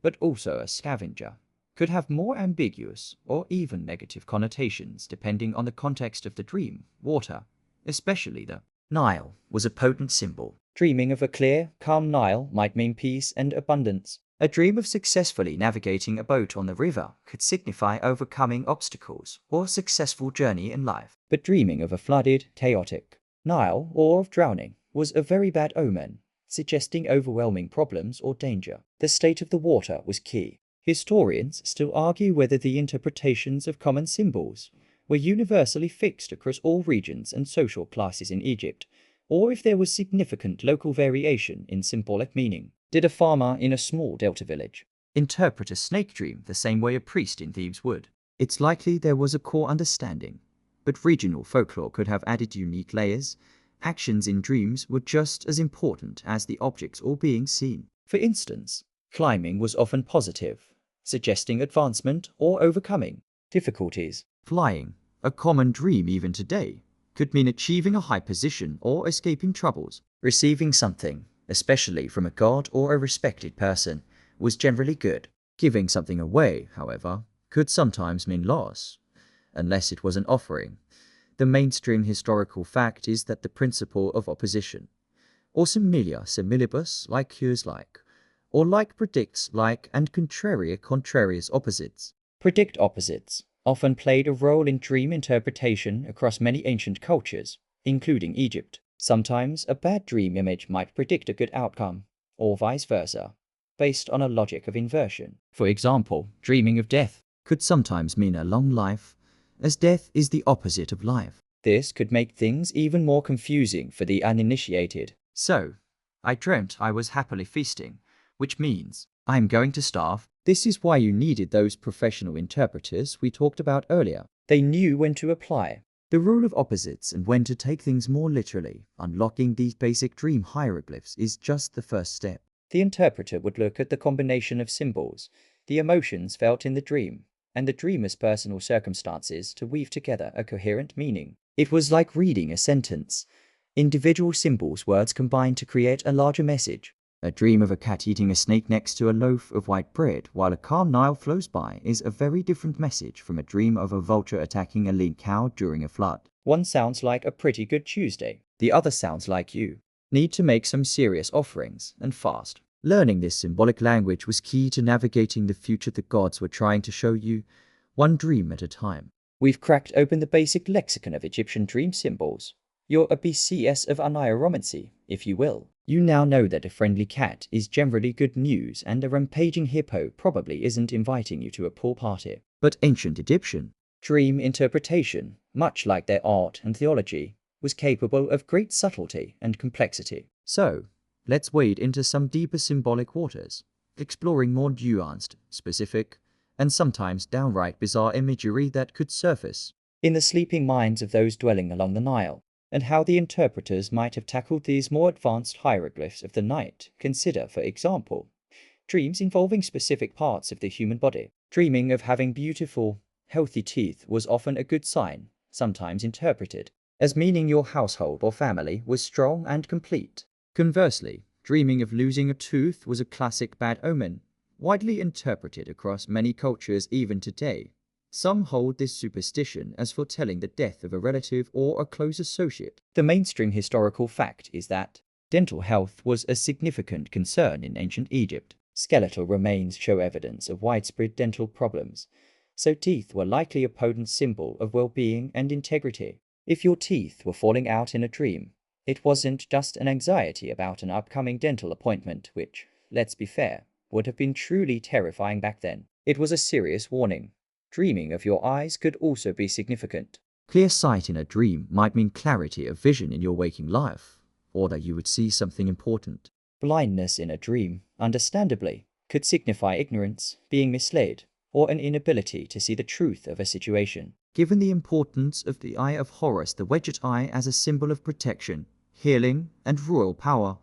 but also a scavenger, could have more ambiguous or even negative connotations depending on the context of the dream. Water, especially the Nile, was a potent symbol. Dreaming of a clear, calm Nile might mean peace and abundance. A dream of successfully navigating a boat on the river could signify overcoming obstacles or a successful journey in life. But dreaming of a flooded, chaotic Nile or of drowning was a very bad omen, suggesting overwhelming problems or danger. The state of the water was key. Historians still argue whether the interpretations of common symbols were universally fixed across all regions and social classes in Egypt, or if there was significant local variation in symbolic meaning. Did a farmer in a small delta village interpret a snake dream the same way a priest in Thebes would? It's likely there was a core understanding, but regional folklore could have added unique layers. Actions in dreams were just as important as the objects all being seen. For instance, climbing was often positive, suggesting advancement or overcoming difficulties. Flying, a common dream even today, could mean achieving a high position or escaping troubles. Receiving something, especially from a god or a respected person, was generally good. Giving something away, however, could sometimes mean loss, unless it was an offering. The mainstream historical fact is that the principle of opposition, or similia similibus, like cures like, or like predicts like, and contraria contrarious opposites. Predict opposites often played a role in dream interpretation across many ancient cultures, including Egypt. Sometimes a bad dream image might predict a good outcome, or vice versa, based on a logic of inversion. For example, dreaming of death could sometimes mean a long life, as death is the opposite of life. This could make things even more confusing for the uninitiated. So, I dreamt I was happily feasting, which means I'm going to starve. This is why you needed those professional interpreters we talked about earlier. They knew when to apply the rule of opposites and when to take things more literally. Unlocking these basic dream hieroglyphs is just the first step. The interpreter would look at the combination of symbols, the emotions felt in the dream, and the dreamer's personal circumstances to weave together a coherent meaning. It was like reading a sentence. Individual symbols, words combined to create a larger message. A dream of a cat eating a snake next to a loaf of white bread while a calm Nile flows by is a very different message from a dream of a vulture attacking a lean cow during a flood. One sounds like a pretty good Tuesday. The other sounds like you need to make some serious offerings, and fast. Learning this symbolic language was key to navigating the future the gods were trying to show you, one dream at a time. We've cracked open the basic lexicon of Egyptian dream symbols. You're a BCS of Oneiromancy, if you will. You now know that a friendly cat is generally good news and a rampaging hippo probably isn't inviting you to a pool party. But ancient Egyptian dream interpretation, much like their art and theology, was capable of great subtlety and complexity. So, let's wade into some deeper symbolic waters, exploring more nuanced, specific, and sometimes downright bizarre imagery that could surface in the sleeping minds of those dwelling along the Nile, and how the interpreters might have tackled these more advanced hieroglyphs of the night. Consider, for example, dreams involving specific parts of the human body. Dreaming of having beautiful, healthy teeth was often a good sign, sometimes interpreted as meaning your household or family was strong and complete. Conversely, dreaming of losing a tooth was a classic bad omen, widely interpreted across many cultures even today. Some hold this superstition as foretelling the death of a relative or a close associate. The mainstream historical fact is that dental health was a significant concern in ancient Egypt. Skeletal remains show evidence of widespread dental problems, so teeth were likely a potent symbol of well-being and integrity. If your teeth were falling out in a dream, it wasn't just an anxiety about an upcoming dental appointment, which, let's be fair, would have been truly terrifying back then. It was a serious warning. Dreaming of your eyes could also be significant. Clear sight in a dream might mean clarity of vision in your waking life, or that you would see something important. Blindness in a dream, understandably, could signify ignorance, being misled, or an inability to see the truth of a situation. Given the importance of the Eye of Horus, the wedged eye, as a symbol of protection, healing, and royal power,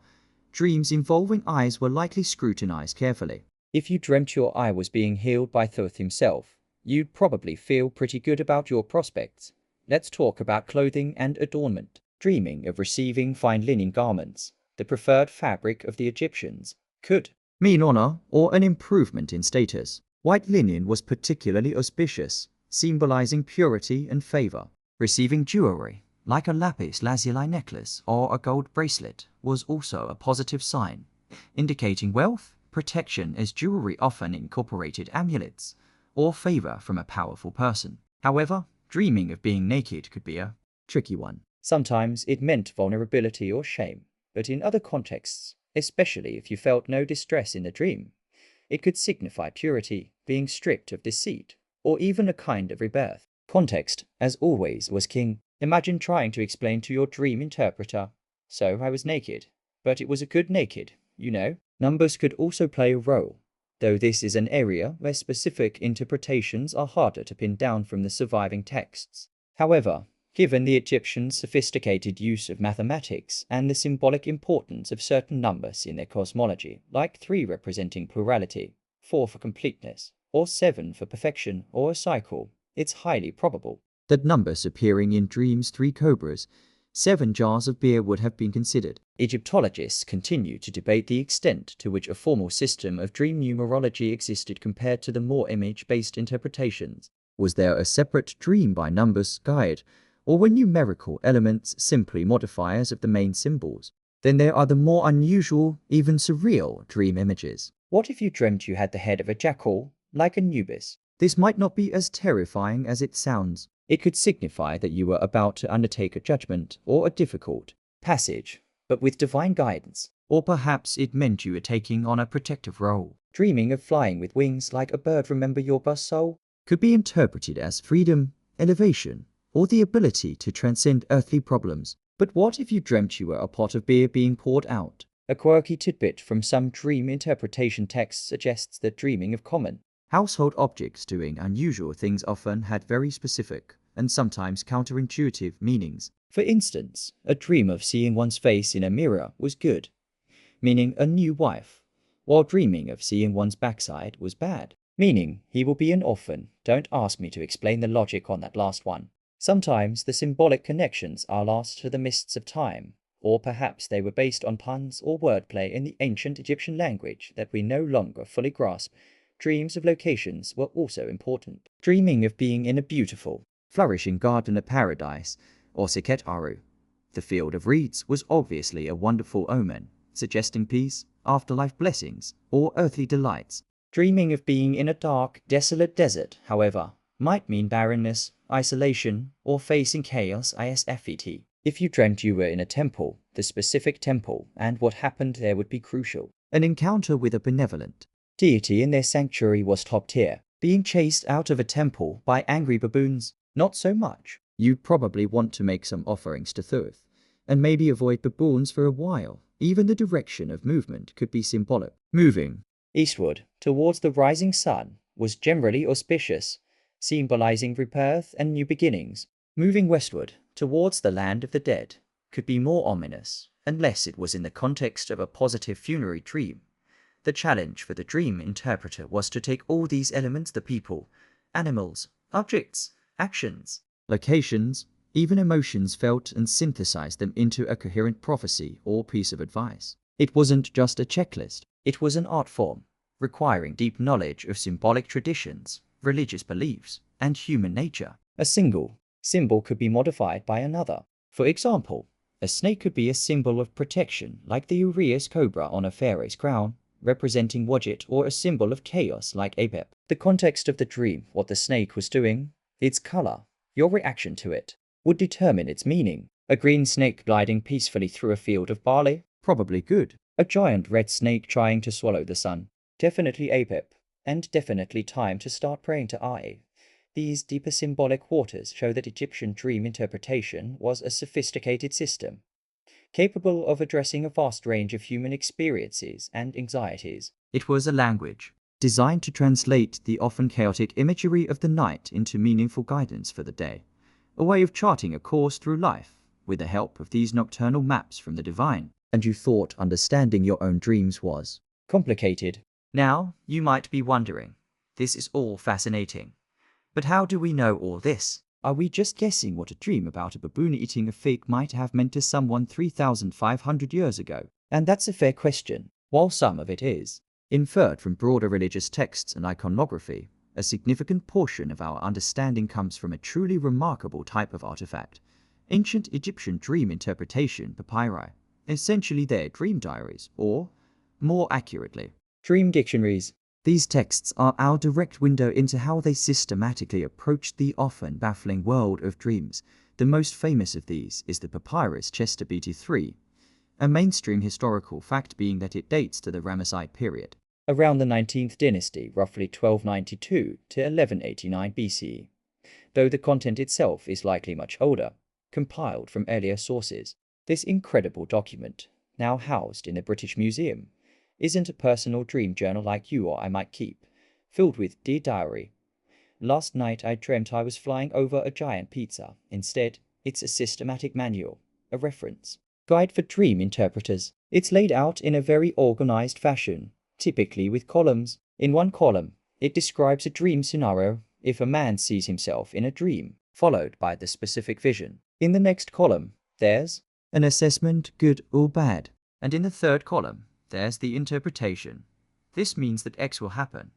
dreams involving eyes were likely scrutinized carefully. If you dreamt your eye was being healed by Thoth himself, you'd probably feel pretty good about your prospects. Let's talk about clothing and adornment. Dreaming of receiving fine linen garments, the preferred fabric of the Egyptians, could mean honor or an improvement in status. White linen was particularly auspicious, symbolizing purity and favor. Receiving jewelry, like a lapis lazuli necklace or a gold bracelet, was also a positive sign, indicating wealth, protection, as jewelry often incorporated amulets or favor from a powerful person. However, dreaming of being naked could be a tricky one. Sometimes it meant vulnerability or shame, but in other contexts, especially if you felt no distress in the dream, it could signify purity, being stripped of deceit, or even a kind of rebirth. Context, as always, was king. Imagine trying to explain to your dream interpreter, "So I was naked, but it was a good naked, you know." Numbers could also play a role, though this is an area where specific interpretations are harder to pin down from the surviving texts. However, given the Egyptians' sophisticated use of mathematics and the symbolic importance of certain numbers in their cosmology, like 3 representing plurality, 4 for completeness, or 7 for perfection or a cycle, it's highly probable that numbers appearing in dreams, 3 cobras, 7 jars of beer, would have been considered. Egyptologists continue to debate the extent to which a formal system of dream numerology existed compared to the more image-based interpretations. Was there a separate dream by numbers guide, or were numerical elements simply modifiers of the main symbols? Then there are the more unusual, even surreal dream images. What if you dreamt you had the head of a jackal, like Anubis? This might not be as terrifying as it sounds. It could signify that you were about to undertake a judgment or a difficult passage, but with divine guidance. Or perhaps it meant you were taking on a protective role. Dreaming of flying with wings like a bird, remember your bus soul, could be interpreted as freedom, elevation, or the ability to transcend earthly problems. But what if you dreamt you were a pot of beer being poured out? A quirky tidbit from some dream interpretation texts suggests that dreaming of common household objects doing unusual things often had very specific, and sometimes counterintuitive, meanings. For instance, a dream of seeing one's face in a mirror was good, meaning a new wife, while dreaming of seeing one's backside was bad, meaning he will be an orphan. Don't ask me to explain the logic on that last one. Sometimes the symbolic connections are lost to the mists of time, or perhaps they were based on puns or wordplay in the ancient Egyptian language that we no longer fully grasp. Dreams of locations were also important. Dreaming of being in a beautiful, flourishing garden of paradise, or Siket Aru, The field of reeds was obviously a wonderful omen, suggesting peace, afterlife blessings, or earthly delights. Dreaming of being in a dark, desolate desert, however, might mean barrenness, isolation, or facing chaos isfet. If you dreamt you were in a temple, the specific temple and what happened there would be crucial. An encounter with a benevolent deity in their sanctuary was top tier. Being chased out of a temple by angry baboons, not so much. You'd probably want to make some offerings to Thoth, and maybe avoid baboons for a while. Even the direction of movement could be symbolic. Moving eastward, towards the rising sun, was generally auspicious, symbolizing rebirth and new beginnings. Moving westward, towards the land of the dead, could be more ominous, unless it was in the context of a positive funerary dream. The challenge for the dream interpreter was to take all these elements, the people, animals, objects, actions, locations, even emotions felt, and synthesize them into a coherent prophecy or piece of advice. It wasn't just a checklist, it was an art form, requiring deep knowledge of symbolic traditions, religious beliefs, and human nature. A single symbol could be modified by another. For example, a snake could be a symbol of protection, like the uraeus cobra on a pharaoh's crown, representing Wadjet, or a symbol of chaos like Apep. The context of the dream, what the snake was doing, its color, your reaction to it, would determine its meaning. A green snake gliding peacefully through a field of barley, probably good. A giant red snake trying to swallow the sun, definitely Apep, and definitely time to start praying to Ai. These deeper symbolic waters show that Egyptian dream interpretation was a sophisticated system, capable of addressing a vast range of human experiences and anxieties. It was a language designed to translate the often chaotic imagery of the night into meaningful guidance for the day, a way of charting a course through life with the help of these nocturnal maps from the divine. And you thought understanding your own dreams was complicated. Now, you might be wondering, this is all fascinating, but how do we know all this? Are we just guessing what a dream about a baboon eating a fig might have meant to someone 3,500 years ago? And that's a fair question. While some of it is inferred from broader religious texts and iconography, a significant portion of our understanding comes from a truly remarkable type of artifact, ancient Egyptian dream interpretation papyri, essentially their dream diaries, or, more accurately, dream dictionaries. These texts are our direct window into how they systematically approached the often baffling world of dreams. The most famous of these is the papyrus Chestabeti III, a mainstream historical fact being that it dates to the Ramesside period, around the 19th dynasty, roughly 1292 to 1189 BCE, though the content itself is likely much older, compiled from earlier sources. This incredible document, now housed in the British Museum, isn't a personal dream journal like you or I might keep, filled with "Dear Diary, last night I dreamt I was flying over a giant pizza." Instead, it's a systematic manual, a reference guide for dream interpreters. It's laid out in a very organized fashion, typically with columns. In one column, it describes a dream scenario, if a man sees himself in a dream, followed by the specific vision. In the next column, there's an assessment, good or bad. And in the third column, there's the interpretation. This means that X will happen.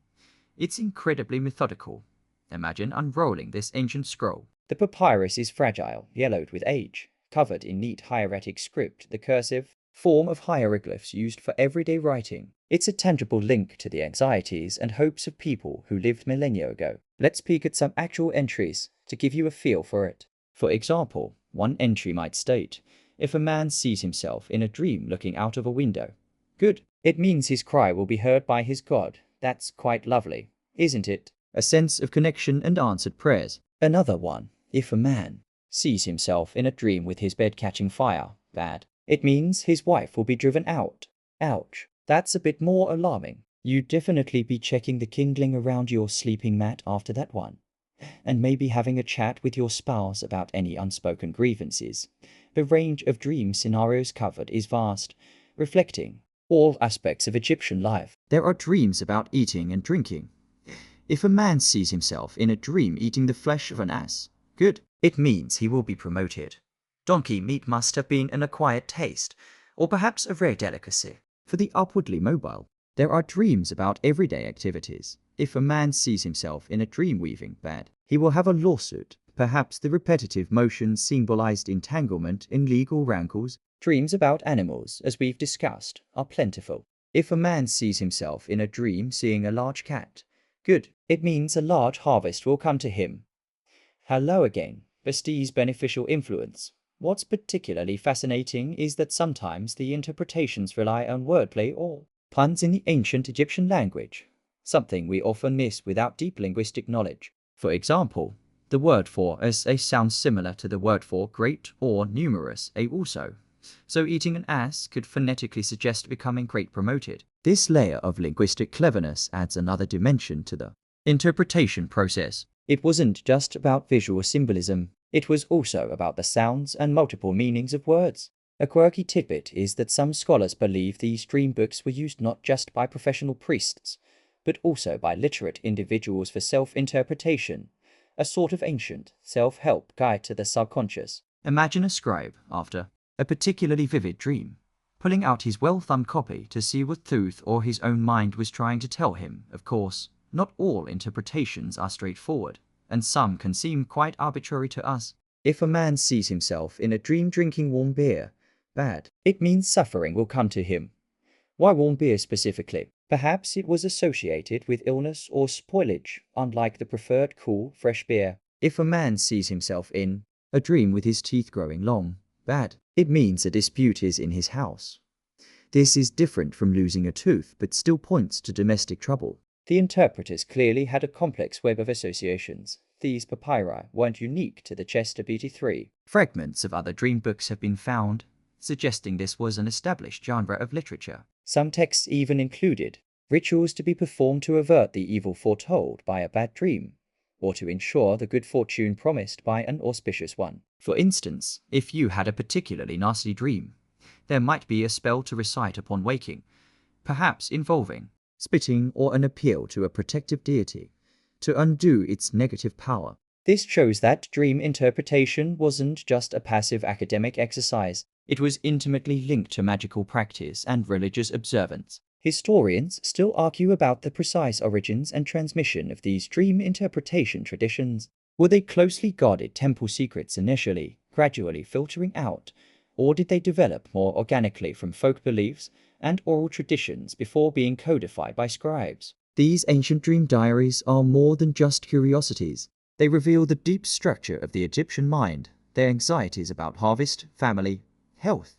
It's incredibly methodical. Imagine unrolling this ancient scroll. The papyrus is fragile, yellowed with age, covered in neat hieratic script, the cursive form of hieroglyphs used for everyday writing. It's a tangible link to the anxieties and hopes of people who lived millennia ago. Let's peek at some actual entries to give you a feel for it. For example, one entry might state, if a man sees himself in a dream looking out of a window, good. It means his cry will be heard by his God. That's quite lovely, isn't it? A sense of connection and answered prayers. Another one, if a man sees himself in a dream with his bed catching fire, bad. It means his wife will be driven out. Ouch. That's a bit more alarming. You'd definitely be checking the kindling around your sleeping mat after that one, and maybe having a chat with your spouse about any unspoken grievances. The range of dream scenarios covered is vast, reflecting all aspects of Egyptian life. There are dreams about eating and drinking. If a man sees himself in a dream eating the flesh of an ass, good. It means he will be promoted. Donkey meat must have been an acquired taste, or perhaps a rare delicacy. For the upwardly mobile, there are dreams about everyday activities. If a man sees himself in a dream weaving, bad. He will have a lawsuit. Perhaps the repetitive motion symbolized entanglement in legal wrangles. Dreams about animals, as we've discussed, are plentiful. If a man sees himself in a dream seeing a large cat, good, it means a large harvest will come to him. Hello again, Bastie's beneficial influence. What's particularly fascinating is that sometimes the interpretations rely on wordplay or puns in the ancient Egyptian language, something we often miss without deep linguistic knowledge. For example, the word for as a sounds similar to the word for great or numerous a also. So eating an ass could phonetically suggest becoming great promoted. This layer of linguistic cleverness adds another dimension to the interpretation process. It wasn't just about visual symbolism, it was also about the sounds and multiple meanings of words. A quirky tidbit is that some scholars believe these dream books were used not just by professional priests, but also by literate individuals for self-interpretation, a sort of ancient self-help guide to the subconscious. Imagine a scribe, after a particularly vivid dream, pulling out his well-thumbed copy to see what Thoth or his own mind was trying to tell him. Of course, not all interpretations are straightforward, and some can seem quite arbitrary to us. If a man sees himself in a dream drinking warm beer, bad, it means suffering will come to him. Why warm beer specifically? Perhaps it was associated with illness or spoilage, unlike the preferred cool, fresh beer. If a man sees himself in a dream with his teeth growing long, bad, it means a dispute is in his house. This is different from losing a tooth, but still points to domestic trouble. The interpreters clearly had a complex web of associations. These papyri weren't unique to the Chester BT3. Fragments of other dream books have been found, suggesting this was an established genre of literature. Some texts even included rituals to be performed to avert the evil foretold by a bad dream, or to ensure the good fortune promised by an auspicious one. For instance, if you had a particularly nasty dream, there might be a spell to recite upon waking, perhaps involving spitting or an appeal to a protective deity, to undo its negative power. This shows that dream interpretation wasn't just a passive academic exercise, it was intimately linked to magical practice and religious observance. Historians still argue about the precise origins and transmission of these dream interpretation traditions. Were they closely guarded temple secrets initially, gradually filtering out, or did they develop more organically from folk beliefs and oral traditions before being codified by scribes? These ancient dream diaries are more than just curiosities. They reveal the deep structure of the Egyptian mind, their anxieties about harvest, family, health,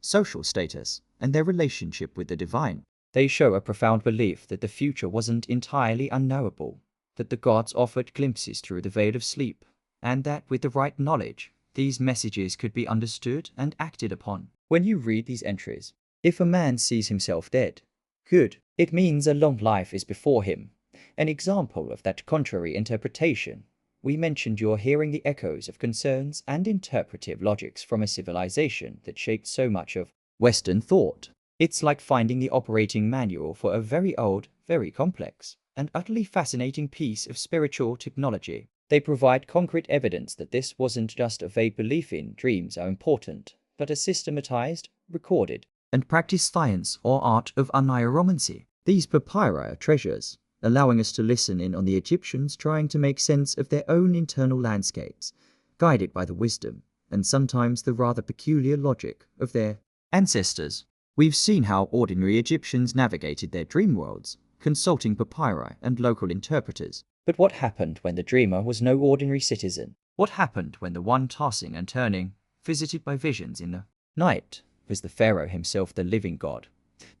social status, and their relationship with the divine. They show a profound belief that the future wasn't entirely unknowable, that the gods offered glimpses through the veil of sleep, and that with the right knowledge, these messages could be understood and acted upon. When you read these entries, if a man sees himself dead, good, it means a long life is before him. An example of that contrary interpretation, we mentioned you're hearing the echoes of concerns and interpretive logics from a civilization that shaped so much of Western thought. It's like finding the operating manual for a very old, very complex, and utterly fascinating piece of spiritual technology. They provide concrete evidence that this wasn't just a vague belief in dreams are important, but a systematized, recorded, and practiced science or art of Oneiromancy. These papyri are treasures, allowing us to listen in on the Egyptians trying to make sense of their own internal landscapes, guided by the wisdom, and sometimes the rather peculiar logic, of their ancestors. We've seen how ordinary Egyptians navigated their dream worlds, consulting papyri and local interpreters. But what happened when the dreamer was no ordinary citizen? What happened when the one tossing and turning, visited by visions in the night, was the pharaoh himself, the living god,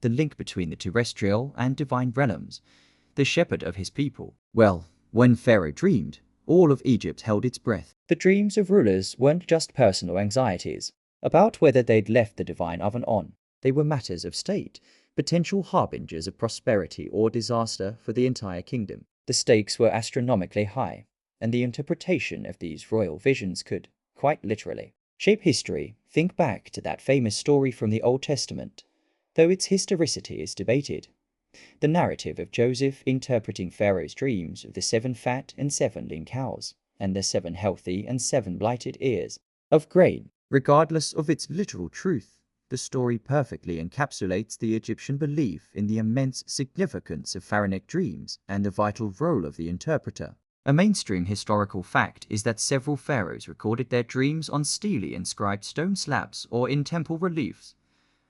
the link between the terrestrial and divine realms, the shepherd of his people? Well, when Pharaoh dreamed, all of Egypt held its breath. The dreams of rulers weren't just personal anxieties about whether they'd left the divine oven on. They were matters of state, potential harbingers of prosperity or disaster for the entire kingdom. The stakes were astronomically high, and the interpretation of these royal visions could, quite literally, shape history. Think back to that famous story from the Old Testament, though its historicity is debated. The narrative of Joseph interpreting Pharaoh's dreams of the 7 fat and 7 lean cows, and the 7 healthy and 7 blighted ears of grain. Regardless of its literal truth, the story perfectly encapsulates the Egyptian belief in the immense significance of pharaonic dreams and the vital role of the interpreter. A mainstream historical fact is that several pharaohs recorded their dreams on steely inscribed stone slabs or in temple reliefs,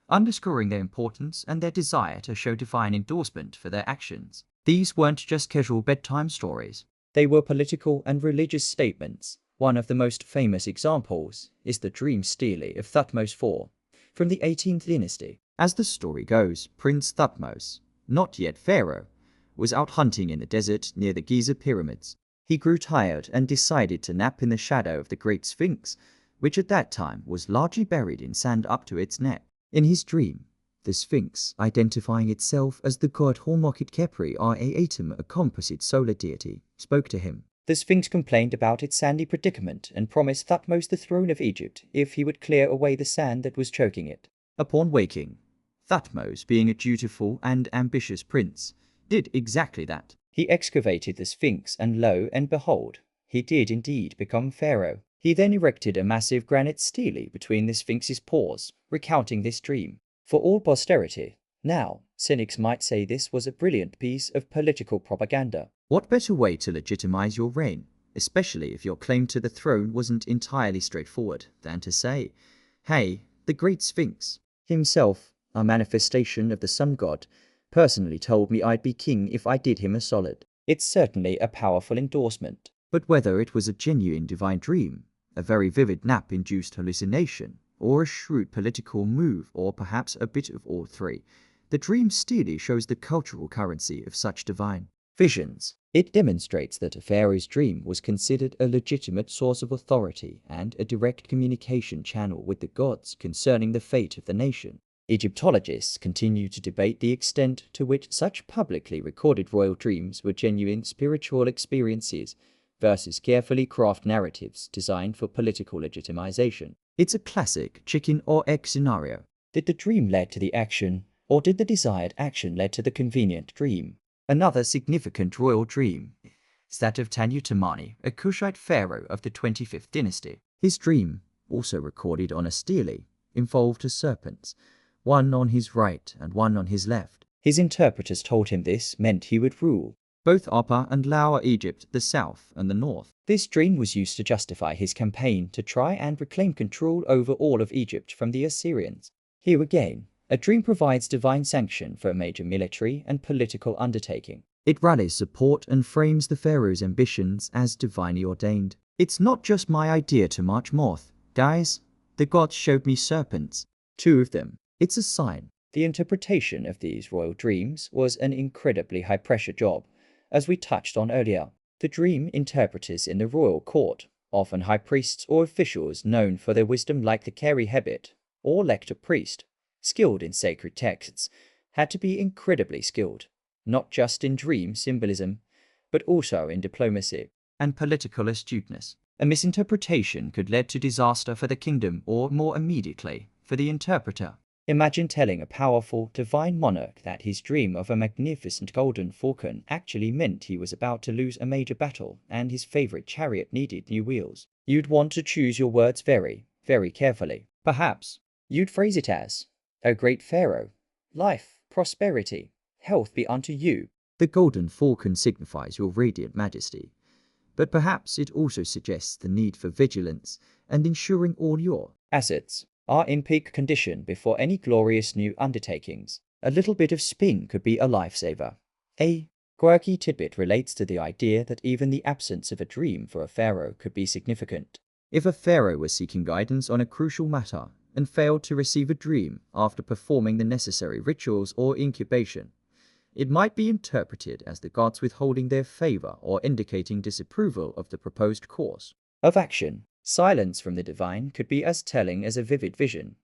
underscoring their importance and their desire to show divine endorsement for their actions. These weren't just casual bedtime stories. They were political and religious statements. One of the most famous examples is the dream stele of Thutmose IV from the 18th dynasty. As the story goes, Prince Thutmose, not yet pharaoh, was out hunting in the desert near the Giza pyramids. He grew tired and decided to nap in the shadow of the Great Sphinx, which at that time was largely buried in sand up to its neck. In his dream, the Sphinx, identifying itself as the god Hormokhet Khepri Atum, a composite solar deity, spoke to him. The Sphinx complained about its sandy predicament and promised Thutmose the throne of Egypt if he would clear away the sand that was choking it. Upon waking, Thutmose, being a dutiful and ambitious prince, did exactly that. He excavated the Sphinx, and lo and behold, he did indeed become pharaoh. He then erected a massive granite stele between the Sphinx's paws, recounting this dream for all posterity. Now, cynics might say this was a brilliant piece of political propaganda. What better way to legitimize your reign, especially if your claim to the throne wasn't entirely straightforward, than to say, hey, the great Sphinx himself, a manifestation of the sun god, personally told me I'd be king if I did him a solid. It's certainly a powerful endorsement. But whether it was a genuine divine dream, a very vivid nap-induced hallucination, or a shrewd political move, or perhaps a bit of all three, the dream stele shows the cultural currency of such divine visions. It demonstrates that a pharaoh's dream was considered a legitimate source of authority and a direct communication channel with the gods concerning the fate of the nation. Egyptologists continue to debate the extent to which such publicly recorded royal dreams were genuine spiritual experiences versus carefully crafted narratives designed for political legitimization. It's a classic chicken or egg scenario. Did the dream lead to the action, or did the desired action lead to the convenient dream? Another significant royal dream is that of Tanu-Tamani, a Kushite pharaoh of the 25th dynasty. His dream, also recorded on a stele, involved two serpents, one on his right and one on his left. His interpreters told him this meant he would rule both Upper and Lower Egypt, the south and the north. This dream was used to justify his campaign to try and reclaim control over all of Egypt from the Assyrians. Here again, a dream provides divine sanction for a major military and political undertaking. It rallies support and frames the pharaoh's ambitions as divinely ordained. It's not just my idea to march north, guys. The gods showed me serpents, 2 of them. It's a sign. The interpretation of these royal dreams was an incredibly high-pressure job, as we touched on earlier. The dream interpreters in the royal court, often high priests or officials known for their wisdom like the Kari Hebet, or lector priest, skilled in sacred texts, had to be incredibly skilled, not just in dream symbolism, but also in diplomacy and political astuteness. A misinterpretation could lead to disaster for the kingdom or, more immediately, for the interpreter. Imagine telling a powerful, divine monarch that his dream of a magnificent golden falcon actually meant he was about to lose a major battle and his favorite chariot needed new wheels. You'd want to choose your words very, very carefully. Perhaps you'd phrase it as, "O great pharaoh, life, prosperity, health be unto you." The golden falcon signifies your radiant majesty, but perhaps it also suggests the need for vigilance and ensuring all your assets are in peak condition before any glorious new undertakings. A little bit of spin could be a lifesaver. A quirky tidbit relates to the idea that even the absence of a dream for a pharaoh could be significant. If a pharaoh was seeking guidance on a crucial matter and failed to receive a dream after performing the necessary rituals or incubation, it might be interpreted as the gods withholding their favor or indicating disapproval of the proposed course of action. Silence from the divine could be as telling as a vivid vision.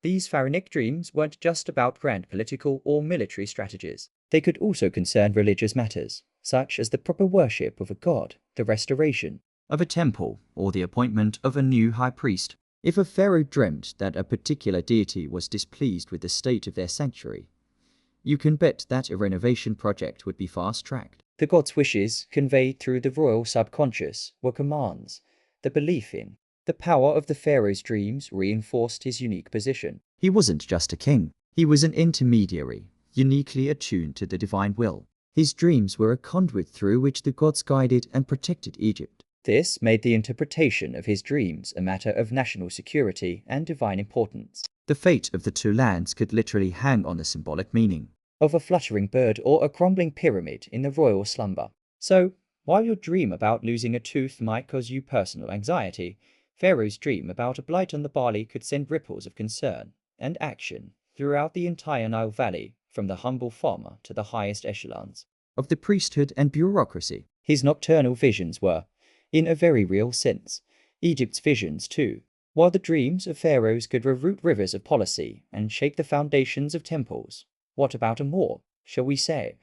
These pharaonic dreams weren't just about grand political or military strategies. They could also concern religious matters, such as the proper worship of a god, the restoration of a temple, or the appointment of a new high priest. If a pharaoh dreamt that a particular deity was displeased with the state of their sanctuary, you can bet that a renovation project would be fast-tracked. The god's wishes, conveyed through the royal subconscious, were commands. The belief in the power of the pharaoh's dreams reinforced his unique position. He wasn't just a king. He was an intermediary, uniquely attuned to the divine will. His dreams were a conduit through which the gods guided and protected Egypt. This made the interpretation of his dreams a matter of national security and divine importance. The fate of the two lands could literally hang on the symbolic meaning of a fluttering bird or a crumbling pyramid in the royal slumber. So, while your dream about losing a tooth might cause you personal anxiety, Pharaoh's dream about a blight on the barley could send ripples of concern and action throughout the entire Nile Valley, from the humble farmer to the highest echelons of the priesthood and bureaucracy. His nocturnal visions were, in a very real sense, Egypt's visions too. While the dreams of pharaohs could reroute rivers of policy and shake the foundations of temples, what about a more, shall we say,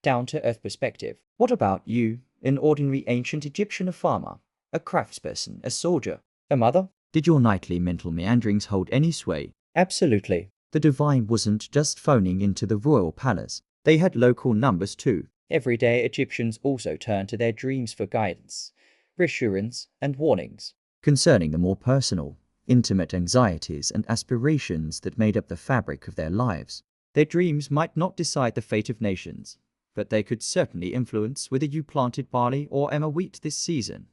down-to-earth perspective? What about you, an ordinary ancient Egyptian, a farmer, a craftsperson, a soldier, a mother? Did your nightly mental meanderings hold any sway? Absolutely. The divine wasn't just phoning into the royal palace. They had local numbers too. Everyday Egyptians also turned to their dreams for guidance, reassurance, and warnings concerning the more personal, intimate anxieties and aspirations that made up the fabric of their lives. Their dreams might not decide the fate of nations, but they could certainly influence whether you planted barley or emmer wheat this season,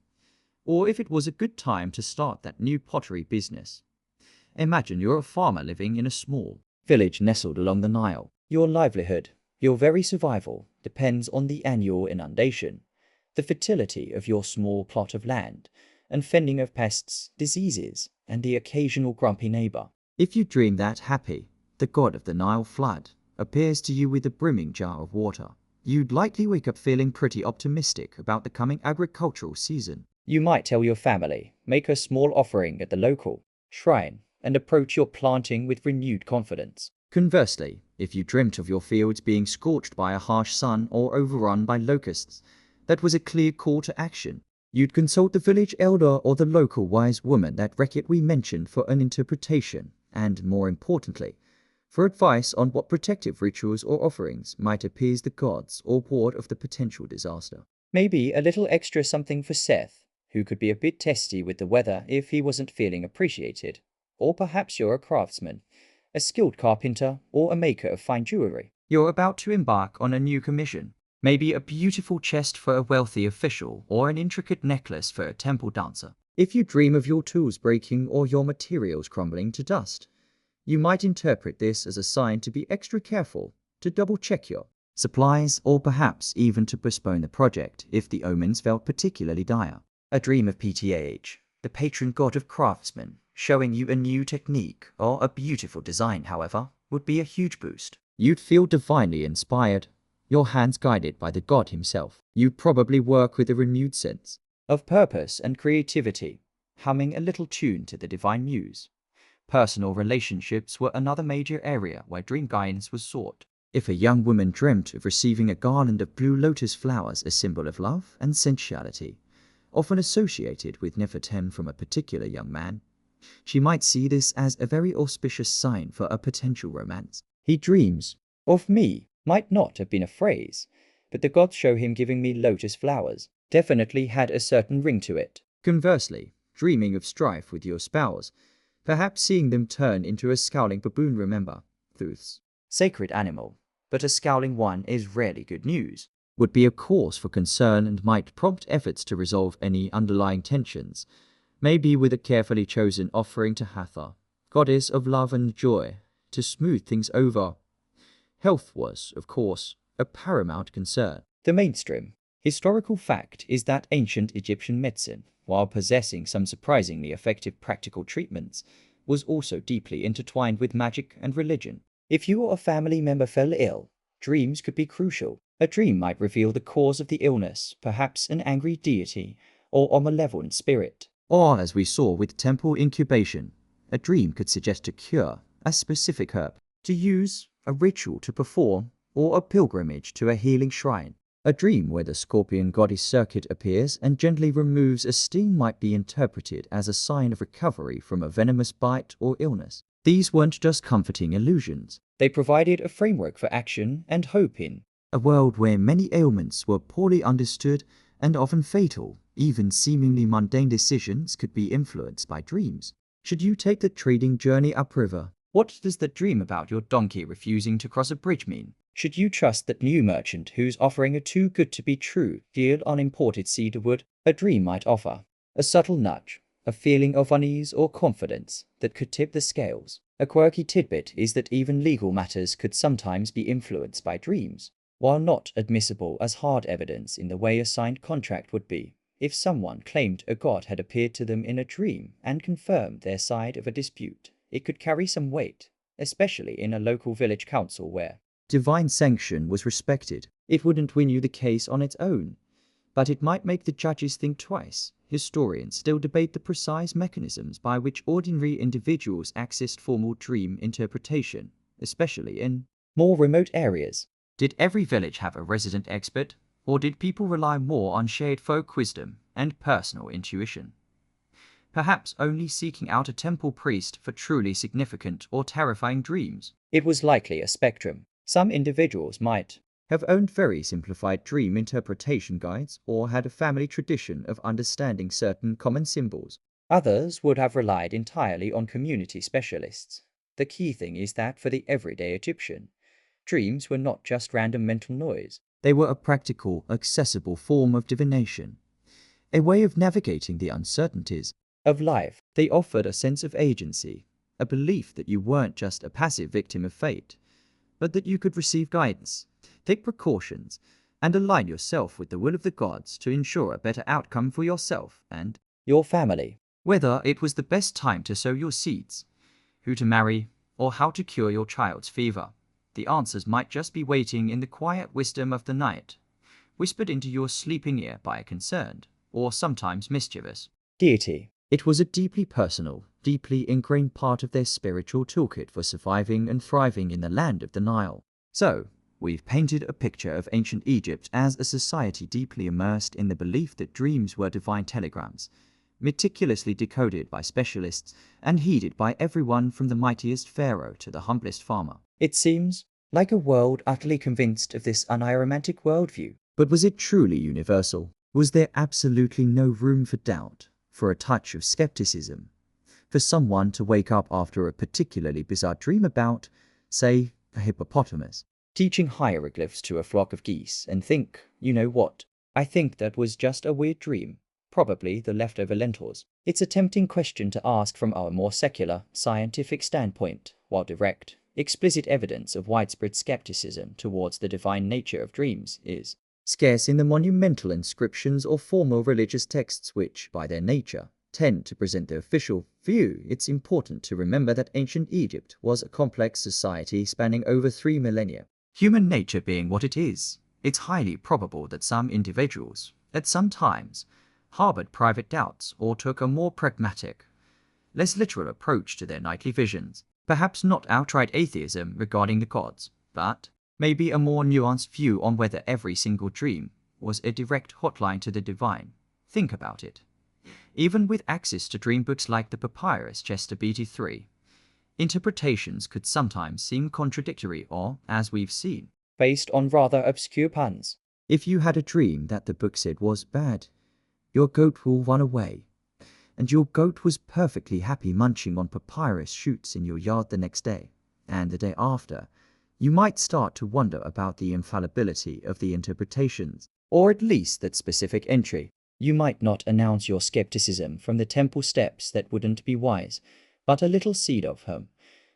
or if it was a good time to start that new pottery business. Imagine you're a farmer living in a small village nestled along the Nile. Your livelihood, your very survival, depends on the annual inundation, the fertility of your small plot of land, and fending of pests, diseases, and the occasional grumpy neighbor. If you dream that happy, the god of the Nile flood appears to you with a brimming jar of water, you'd likely wake up feeling pretty optimistic about the coming agricultural season. You might tell your family, make a small offering at the local shrine, and approach your planting with renewed confidence. Conversely, if you dreamt of your fields being scorched by a harsh sun or overrun by locusts, that was a clear call to action. You'd consult the village elder or the local wise woman that record we mentioned for an interpretation, and more importantly, for advice on what protective rituals or offerings might appease the gods or ward off the potential disaster. Maybe a little extra something for Seth, who could be a bit testy with the weather if he wasn't feeling appreciated. Or perhaps you're a craftsman, a skilled carpenter, or a maker of fine jewelry. You're about to embark on a new commission. Maybe a beautiful chest for a wealthy official, or an intricate necklace for a temple dancer. If you dream of your tools breaking or your materials crumbling to dust, you might interpret this as a sign to be extra careful, to double-check your supplies, or perhaps even to postpone the project if the omens felt particularly dire. A dream of Ptah, the patron god of craftsmen, showing you a new technique or a beautiful design, however, would be a huge boost. You'd feel divinely inspired, your hands guided by the god himself. You'd probably work with a renewed sense of purpose and creativity, humming a little tune to the divine muse. Personal relationships were another major area where dream guidance was sought. If a young woman dreamt of receiving a garland of blue lotus flowers, a symbol of love and sensuality, often associated with Nefertem from a particular young man, she might see this as a very auspicious sign for a potential romance. He dreams of me might not have been a phrase, but the gods show him giving me lotus flowers definitely had a certain ring to it. Conversely, dreaming of strife with your spouse, perhaps seeing them turn into a scowling baboon. Remember, Thuth's sacred animal, but a scowling one is rarely good news, would be a cause for concern and might prompt efforts to resolve any underlying tensions, maybe with a carefully chosen offering to Hathor, goddess of love and joy, to smooth things over. Health was, of course, a paramount concern. The mainstream historical fact is that ancient Egyptian medicine, while possessing some surprisingly effective practical treatments, was also deeply intertwined with magic and religion. If you or a family member fell ill, dreams could be crucial. A dream might reveal the cause of the illness, perhaps an angry deity or a malevolent spirit. Or, as we saw with temple incubation, a dream could suggest a cure, a specific herb to use, a ritual to perform, or a pilgrimage to a healing shrine. A dream where the scorpion goddess Circuit appears and gently removes a sting might be interpreted as a sign of recovery from a venomous bite or illness. These weren't just comforting illusions. They provided a framework for action and hope in a world where many ailments were poorly understood and often fatal. Even seemingly mundane decisions could be influenced by dreams. Should you take the trading journey upriver? What does the dream about your donkey refusing to cross a bridge mean? Should you trust that new merchant who's offering a too good to be true deal on imported cedar wood? A dream might offer a subtle nudge, a feeling of unease or confidence that could tip the scales. A quirky tidbit is that even legal matters could sometimes be influenced by dreams. While not admissible as hard evidence in the way a signed contract would be, if someone claimed a god had appeared to them in a dream and confirmed their side of a dispute, it could carry some weight, especially in a local village council where divine sanction was respected. It wouldn't win you the case on its own, but it might make the judges think twice. Historians still debate the precise mechanisms by which ordinary individuals accessed formal dream interpretation, especially in more remote areas. Did every village have a resident expert, or did people rely more on shared folk wisdom and personal intuition? Perhaps only seeking out a temple priest for truly significant or terrifying dreams. It was likely a spectrum. Some individuals might have owned very simplified dream interpretation guides or had a family tradition of understanding certain common symbols. Others would have relied entirely on community specialists. The key thing is that for the everyday Egyptian, dreams were not just random mental noise. They were a practical, accessible form of divination, a way of navigating the uncertainties of life. They offered a sense of agency, a belief that you weren't just a passive victim of fate, but that you could receive guidance, take precautions, and align yourself with the will of the gods to ensure a better outcome for yourself and your family. Whether it was the best time to sow your seeds, who to marry, or how to cure your child's fever, the answers might just be waiting in the quiet wisdom of the night, whispered into your sleeping ear by a concerned, or sometimes mischievous, deity. It was a deeply personal, deeply ingrained part of their spiritual toolkit for surviving and thriving in the land of the Nile. So, we've painted a picture of ancient Egypt as a society deeply immersed in the belief that dreams were divine telegrams, meticulously decoded by specialists and heeded by everyone from the mightiest pharaoh to the humblest farmer. It seems like a world utterly convinced of this unromantic worldview. But was it truly universal? Was there absolutely no room for doubt, for a touch of skepticism, for someone to wake up after a particularly bizarre dream about, say, a hippopotamus, teaching hieroglyphs to a flock of geese and think, you know what, I think that was just a weird dream, probably the leftover lentils? It's a tempting question to ask from our more secular, scientific standpoint, while direct, explicit evidence of widespread skepticism towards the divine nature of dreams is scarce in the monumental inscriptions or formal religious texts which, by their nature, tend to present the official view. It's important to remember that ancient Egypt was a complex society spanning over 3 millennia. Human nature being what it is, it's highly probable that some individuals, at some times, harbored private doubts or took a more pragmatic, less literal approach to their nightly visions. Perhaps not outright atheism regarding the gods, but maybe a more nuanced view on whether every single dream was a direct hotline to the divine. Think about it. Even with access to dream books like the papyrus Chester BT3, interpretations could sometimes seem contradictory or, as we've seen, based on rather obscure puns. If you had a dream that the book said was bad, your goat will run away, and your goat was perfectly happy munching on papyrus shoots in your yard the next day, and the day after, you might start to wonder about the infallibility of the interpretations, or at least that specific entry. You might not announce your skepticism from the temple steps, that wouldn't be wise, but a little seed of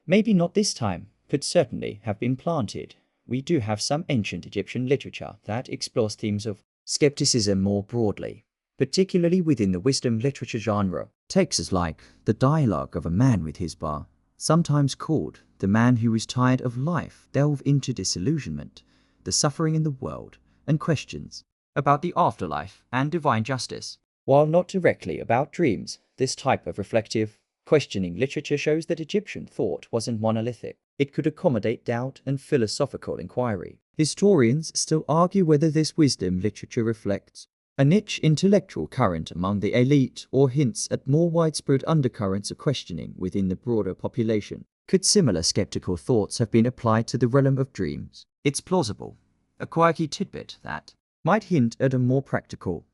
maybe not this time, could certainly have been planted. We do have some ancient Egyptian literature that explores themes of skepticism more broadly, particularly within the wisdom literature genre. Texts like The Dialogue of a Man with His Bar, sometimes called The Man Who Is Tired of Life, delve into disillusionment, the suffering in the world, and questions about the afterlife and divine justice. While not directly about dreams, this type of reflective, questioning literature shows that Egyptian thought wasn't monolithic. It could accommodate doubt and philosophical inquiry. Historians still argue whether this wisdom literature reflects a niche intellectual current among the elite or hints at more widespread undercurrents of questioning within the broader population. Could similar skeptical thoughts have been applied to the realm of dreams? It's plausible. A quirky tidbit that might hint at a more practical,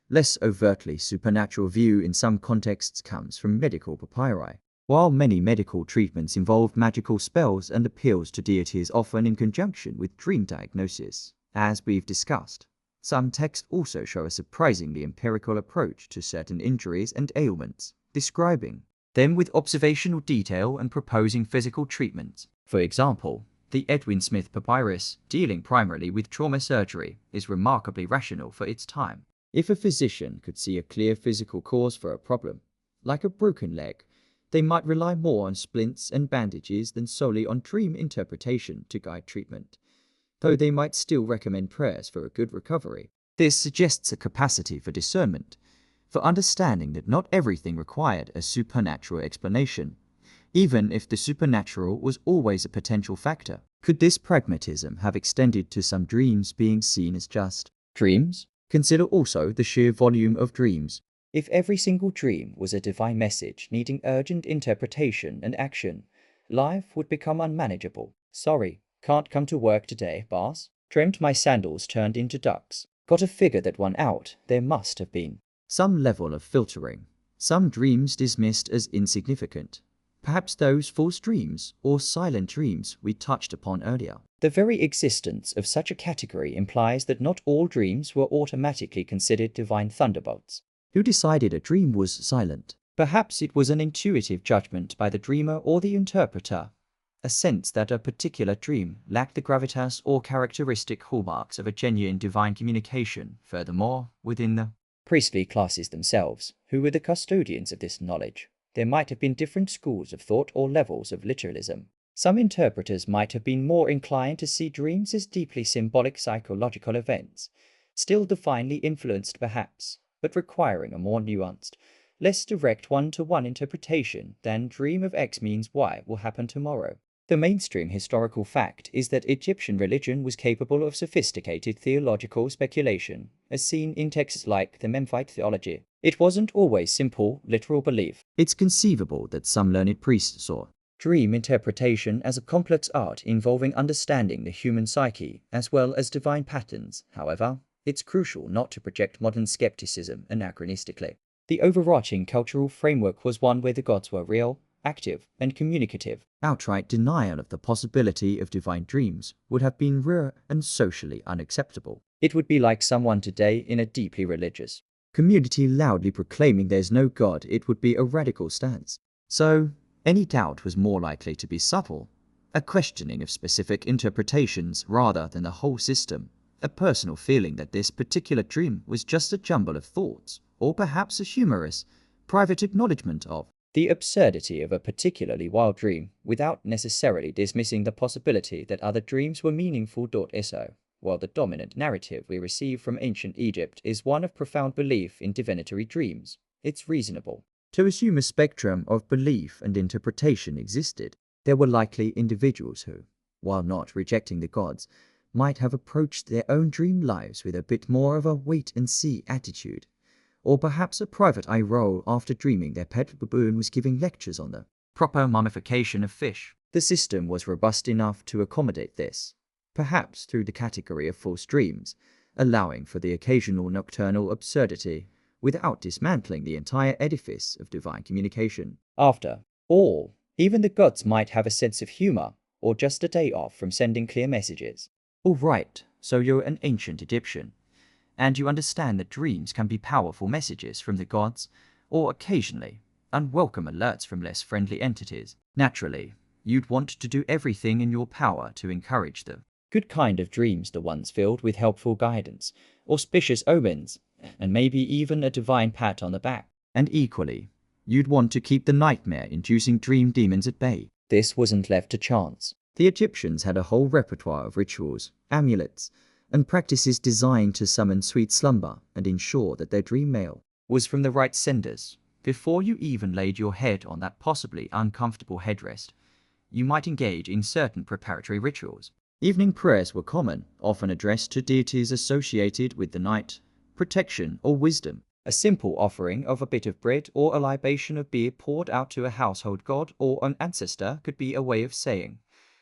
less overtly supernatural view in some contexts comes from medical papyri. While many medical treatments involve magical spells and appeals to deities often in conjunction with dream diagnosis, as we've discussed, some texts also show a surprisingly empirical approach to certain injuries and ailments, describing them with observational detail and proposing physical treatments. For example, the Edwin Smith Papyrus, dealing primarily with trauma surgery, is remarkably rational for its time. If a physician could see a clear physical cause for a problem, like a broken leg, they might rely more on splints and bandages than solely on dream interpretation to guide treatment, though they might still recommend prayers for a good recovery. This suggests a capacity for discernment, for understanding that not everything required a supernatural explanation, even if the supernatural was always a potential factor. Could this pragmatism have extended to some dreams being seen as just dreams? Consider also the sheer volume of dreams. If every single dream was a divine message needing urgent interpretation and action, life would become unmanageable. Sorry, can't come to work today, boss. Dreamt my sandals turned into ducks. Got to figure that one out. There must have been some level of filtering. Some dreams dismissed as insignificant. Perhaps those false dreams or silent dreams we touched upon earlier. The very existence of such a category implies that not all dreams were automatically considered divine thunderbolts. Who decided a dream was silent? Perhaps it was an intuitive judgment by the dreamer or the interpreter, a sense that a particular dream lacked the gravitas or characteristic hallmarks of a genuine divine communication. Furthermore, within the priestly classes themselves, who were the custodians of this knowledge, there might have been different schools of thought or levels of literalism. Some interpreters might have been more inclined to see dreams as deeply symbolic psychological events, still divinely influenced perhaps, but requiring a more nuanced, less direct one-to-one interpretation than dream of X means Y will happen tomorrow. The mainstream historical fact is that Egyptian religion was capable of sophisticated theological speculation, as seen in texts like the Memphite theology. It wasn't always simple, literal belief. It's conceivable that some learned priests saw dream interpretation as a complex art involving understanding the human psyche as well as divine patterns. However, it's crucial not to project modern skepticism anachronistically. The overarching cultural framework was one where the gods were real, active, and communicative. Outright denial of the possibility of divine dreams would have been rare and socially unacceptable. It would be like someone today in a deeply religious community loudly proclaiming there's no God. It would be a radical stance. So, any doubt was more likely to be subtle, a questioning of specific interpretations rather than the whole system, a personal feeling that this particular dream was just a jumble of thoughts, or perhaps a humorous, private acknowledgement of the absurdity of a particularly wild dream, without necessarily dismissing the possibility that other dreams were meaningful. So, while the dominant narrative we receive from ancient Egypt is one of profound belief in divinatory dreams, it's reasonable to assume a spectrum of belief and interpretation existed. There were likely individuals who, while not rejecting the gods, might have approached their own dream lives with a bit more of a wait-and-see attitude, or perhaps a private eye roll after dreaming their pet baboon was giving lectures on the proper mummification of fish. The system was robust enough to accommodate this, perhaps through the category of false dreams, allowing for the occasional nocturnal absurdity without dismantling the entire edifice of divine communication. After all, even the gods might have a sense of humor, or just a day off from sending clear messages. All right, so you're an ancient Egyptian, and you understand that dreams can be powerful messages from the gods, or occasionally, unwelcome alerts from less friendly entities. Naturally, you'd want to do everything in your power to encourage the good kind of dreams, the ones filled with helpful guidance, auspicious omens, and maybe even a divine pat on the back. And equally, you'd want to keep the nightmare-inducing dream demons at bay. This wasn't left to chance. The Egyptians had a whole repertoire of rituals, amulets, and practices designed to summon sweet slumber and ensure that their dream mail was from the right senders. Before you even laid your head on that possibly uncomfortable headrest, you might engage in certain preparatory rituals. Evening prayers were common, often addressed to deities associated with the night, protection, or wisdom. A simple offering of a bit of bread or a libation of beer poured out to a household god or an ancestor could be a way of saying,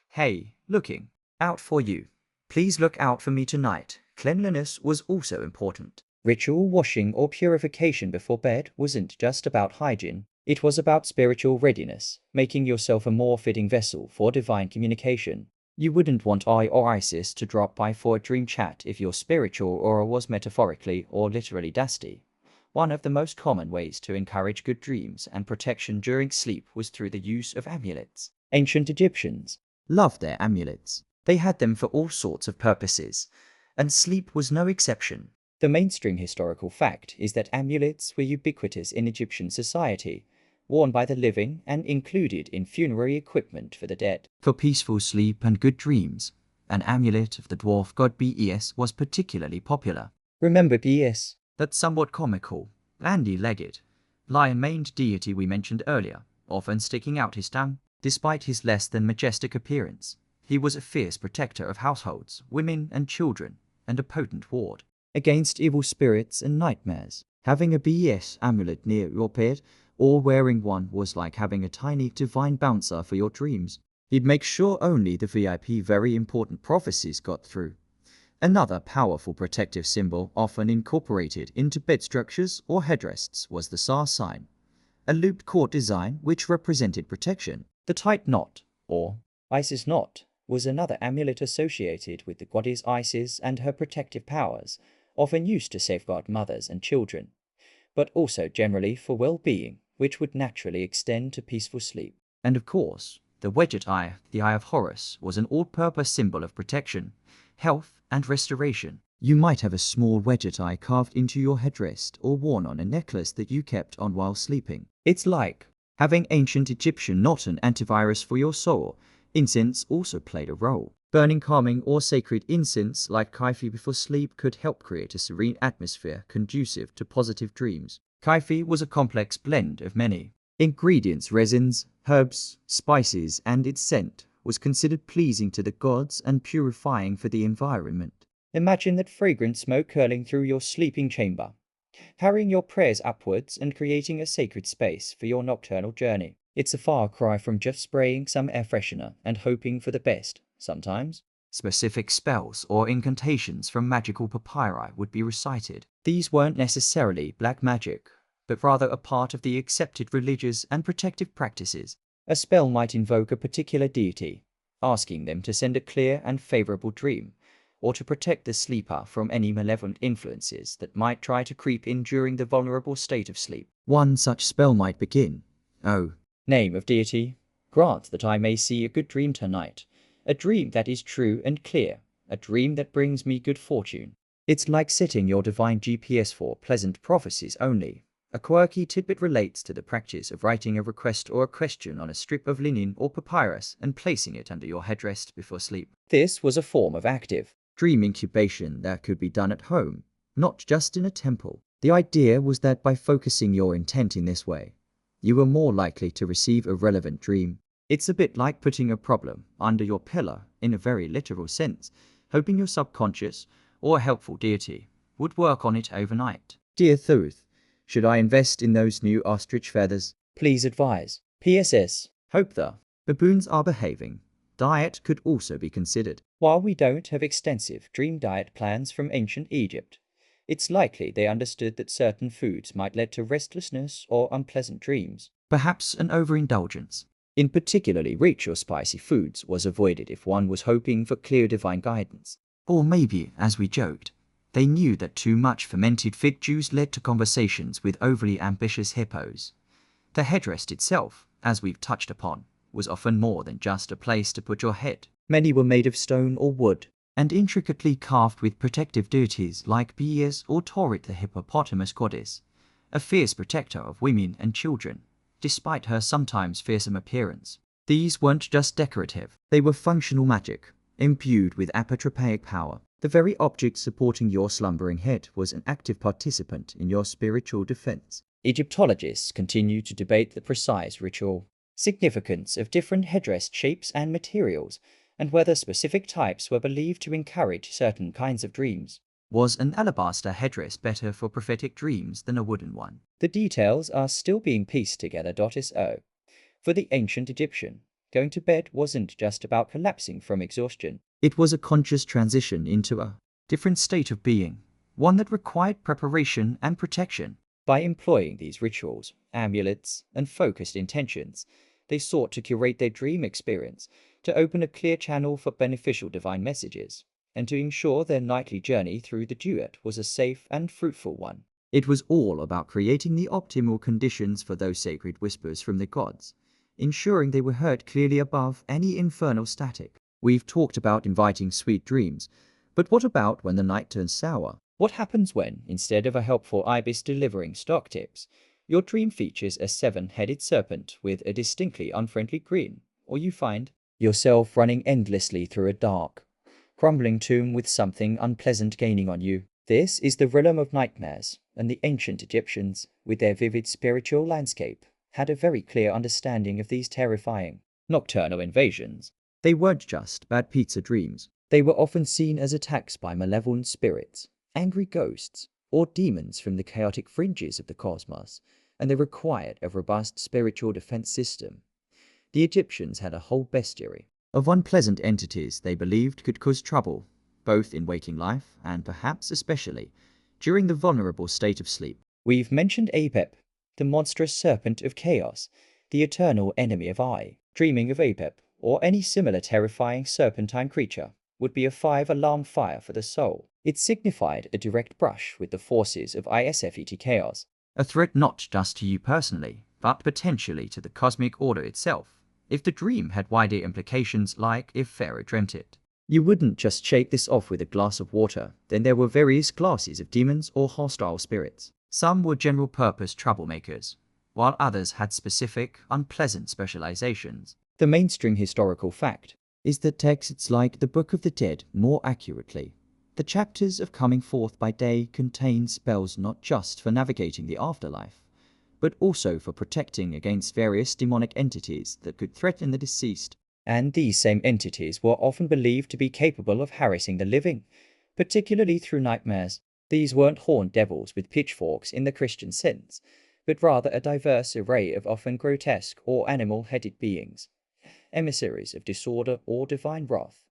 "Hey, looking out for you. Please look out for me tonight." Cleanliness was also important. Ritual washing or purification before bed wasn't just about hygiene. It was about spiritual readiness, making yourself a more fitting vessel for divine communication. You wouldn't want I or Isis to drop by for a dream chat if your spiritual aura was metaphorically or literally dusty. One of the most common ways to encourage good dreams and protection during sleep was through the use of amulets. Ancient Egyptians loved their amulets. They had them for all sorts of purposes, and sleep was no exception. The mainstream historical fact is that amulets were ubiquitous in Egyptian society, worn by the living and included in funerary equipment for the dead. For peaceful sleep and good dreams, an amulet of the dwarf god Bes was particularly popular. Remember Bes, that somewhat comical, bandy-legged, lion-maned deity we mentioned earlier, often sticking out his tongue. Despite his less than majestic appearance, he was a fierce protector of households, women and children, and a potent ward against evil spirits and nightmares. Having a Bes amulet near your bed or wearing one was like having a tiny divine bouncer for your dreams. He'd make sure only the VIP very important prophecies got through. Another powerful protective symbol often incorporated into bed structures or headrests was the Sar sign, a looped cord design which represented protection. The tight knot, or Isis knot, was another amulet associated with the goddess Isis and her protective powers, often used to safeguard mothers and children, but also generally for well-being, which would naturally extend to peaceful sleep. And of course, the wedged eye, the Eye of Horus, was an all-purpose symbol of protection, health, and restoration. You might have a small wedged eye carved into your headrest or worn on a necklace that you kept on while sleeping. It's like having ancient Egyptian, not an antivirus for your soul. Incense also played a role. Burning calming or sacred incense like kaifi before sleep could help create a serene atmosphere conducive to positive dreams. Kaifi was a complex blend of many ingredients, resins, herbs, spices, and its scent was considered pleasing to the gods and purifying for the environment. Imagine that fragrant smoke curling through your sleeping chamber, carrying your prayers upwards and creating a sacred space for your nocturnal journey. It's a far cry from just spraying some air freshener and hoping for the best. Sometimes, specific spells or incantations from magical papyri would be recited. These weren't necessarily black magic, but rather a part of the accepted religious and protective practices. A spell might invoke a particular deity, asking them to send a clear and favorable dream, or to protect the sleeper from any malevolent influences that might try to creep in during the vulnerable state of sleep. One such spell might begin, "Oh, name of deity, grant that I may see a good dream tonight, a dream that is true and clear, a dream that brings me good fortune." It's like setting your divine GPS for pleasant prophecies only. A quirky tidbit relates to the practice of writing a request or a question on a strip of linen or papyrus and placing it under your headrest before sleep. This was a form of active dream incubation that could be done at home, not just in a temple. The idea was that by focusing your intent in this way, you were more likely to receive a relevant dream. It's a bit like putting a problem under your pillow in a very literal sense, hoping your subconscious or a helpful deity would work on it overnight. Dear Thoth, should I invest in those new ostrich feathers? Please advise. PSS. Hope the baboons are behaving. Diet could also be considered. While we don't have extensive dream diet plans from ancient Egypt, it's likely they understood that certain foods might lead to restlessness or unpleasant dreams. Perhaps an overindulgence in particularly rich or spicy foods was avoided if one was hoping for clear divine guidance. Or maybe, as we joked, they knew that too much fermented fig juice led to conversations with overly ambitious hippos. The headrest itself, as we've touched upon, was often more than just a place to put your head. Many were made of stone or wood, and intricately carved with protective deities like Bes or Taurit, the hippopotamus goddess, a fierce protector of women and children, despite her sometimes fearsome appearance. These weren't just decorative, they were functional magic, imbued with apotropaic power. The very object supporting your slumbering head was an active participant in your spiritual defense. Egyptologists continue to debate the precise ritual significance of different headrest shapes and materials, and whether specific types were believed to encourage certain kinds of dreams. Was an alabaster headrest better for prophetic dreams than a wooden one? The details are still being pieced together. So, for the ancient Egyptian, going to bed wasn't just about collapsing from exhaustion. It was a conscious transition into a different state of being, one that required preparation and protection. By employing these rituals, amulets, and focused intentions, they sought to curate their dream experience, to open a clear channel for beneficial divine messages, and to ensure their nightly journey through the duat was a safe and fruitful one. It was all about creating the optimal conditions for those sacred whispers from the gods, ensuring they were heard clearly above any infernal static. We've talked about inviting sweet dreams, but what about when the night turns sour? What happens when, instead of a helpful ibis delivering stock tips, your dream features a seven-headed serpent with a distinctly unfriendly grin, or you find yourself running endlessly through a dark, crumbling tomb with something unpleasant gaining on you? This is the realm of nightmares, and the ancient Egyptians, with their vivid spiritual landscape, had a very clear understanding of these terrifying nocturnal invasions. They weren't just bad pizza dreams. They were often seen as attacks by malevolent spirits, angry ghosts, or demons from the chaotic fringes of the cosmos, and they required a robust spiritual defense system. The Egyptians had a whole bestiary of unpleasant entities they believed could cause trouble, both in waking life and perhaps especially during the vulnerable state of sleep. We've mentioned Apep, the monstrous serpent of chaos, the eternal enemy of I. Dreaming of Apep, or any similar terrifying serpentine creature, would be a 5-alarm fire for the soul. It signified a direct brush with the forces of ISFET chaos, a threat not just to you personally, but potentially to the cosmic order itself, if the dream had wider implications like if Pharaoh dreamt it. You wouldn't just shake this off with a glass of water. Then there were various classes of demons or hostile spirits. Some were general-purpose troublemakers, while others had specific, unpleasant specializations. The mainstream historical fact is that texts like the Book of the Dead, more accurately, the chapters of Coming Forth by Day, contain spells not just for navigating the afterlife, but also for protecting against various demonic entities that could threaten the deceased. And these same entities were often believed to be capable of harassing the living, particularly through nightmares. These weren't horned devils with pitchforks in the Christian sense, but rather a diverse array of often grotesque or animal-headed beings, emissaries of disorder or divine wrath.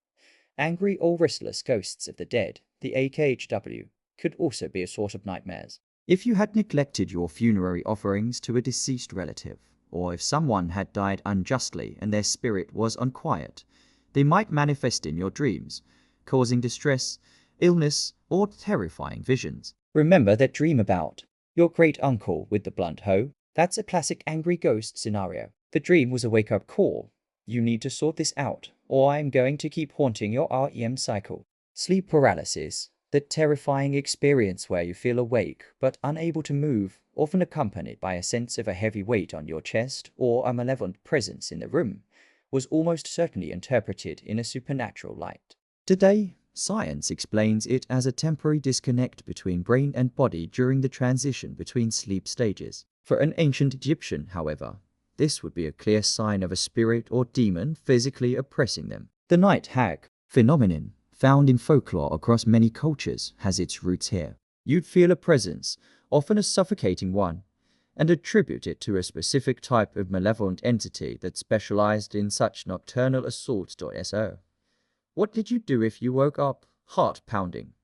Angry or restless ghosts of the dead, the AKHW, could also be a sort of nightmares. If you had neglected your funerary offerings to a deceased relative, or if someone had died unjustly and their spirit was unquiet, they might manifest in your dreams, causing distress, illness, or terrifying visions. Remember that dream about your great-uncle with the blunt hoe? That's a classic angry ghost scenario. The dream was a wake-up call. You need to sort this out, or I'm going to keep haunting your REM cycle. Sleep paralysis, that terrifying experience where you feel awake but unable to move, often accompanied by a sense of a heavy weight on your chest or a malevolent presence in the room, was almost certainly interpreted in a supernatural light. Today, science explains it as a temporary disconnect between brain and body during the transition between sleep stages. For an ancient Egyptian, however, this would be a clear sign of a spirit or demon physically oppressing them. The night hag phenomenon, found in folklore across many cultures, has its roots here. You'd feel a presence, often a suffocating one, and attribute it to a specific type of malevolent entity that specialized in such nocturnal assaults. So, what did you do if you woke up, heart pounding,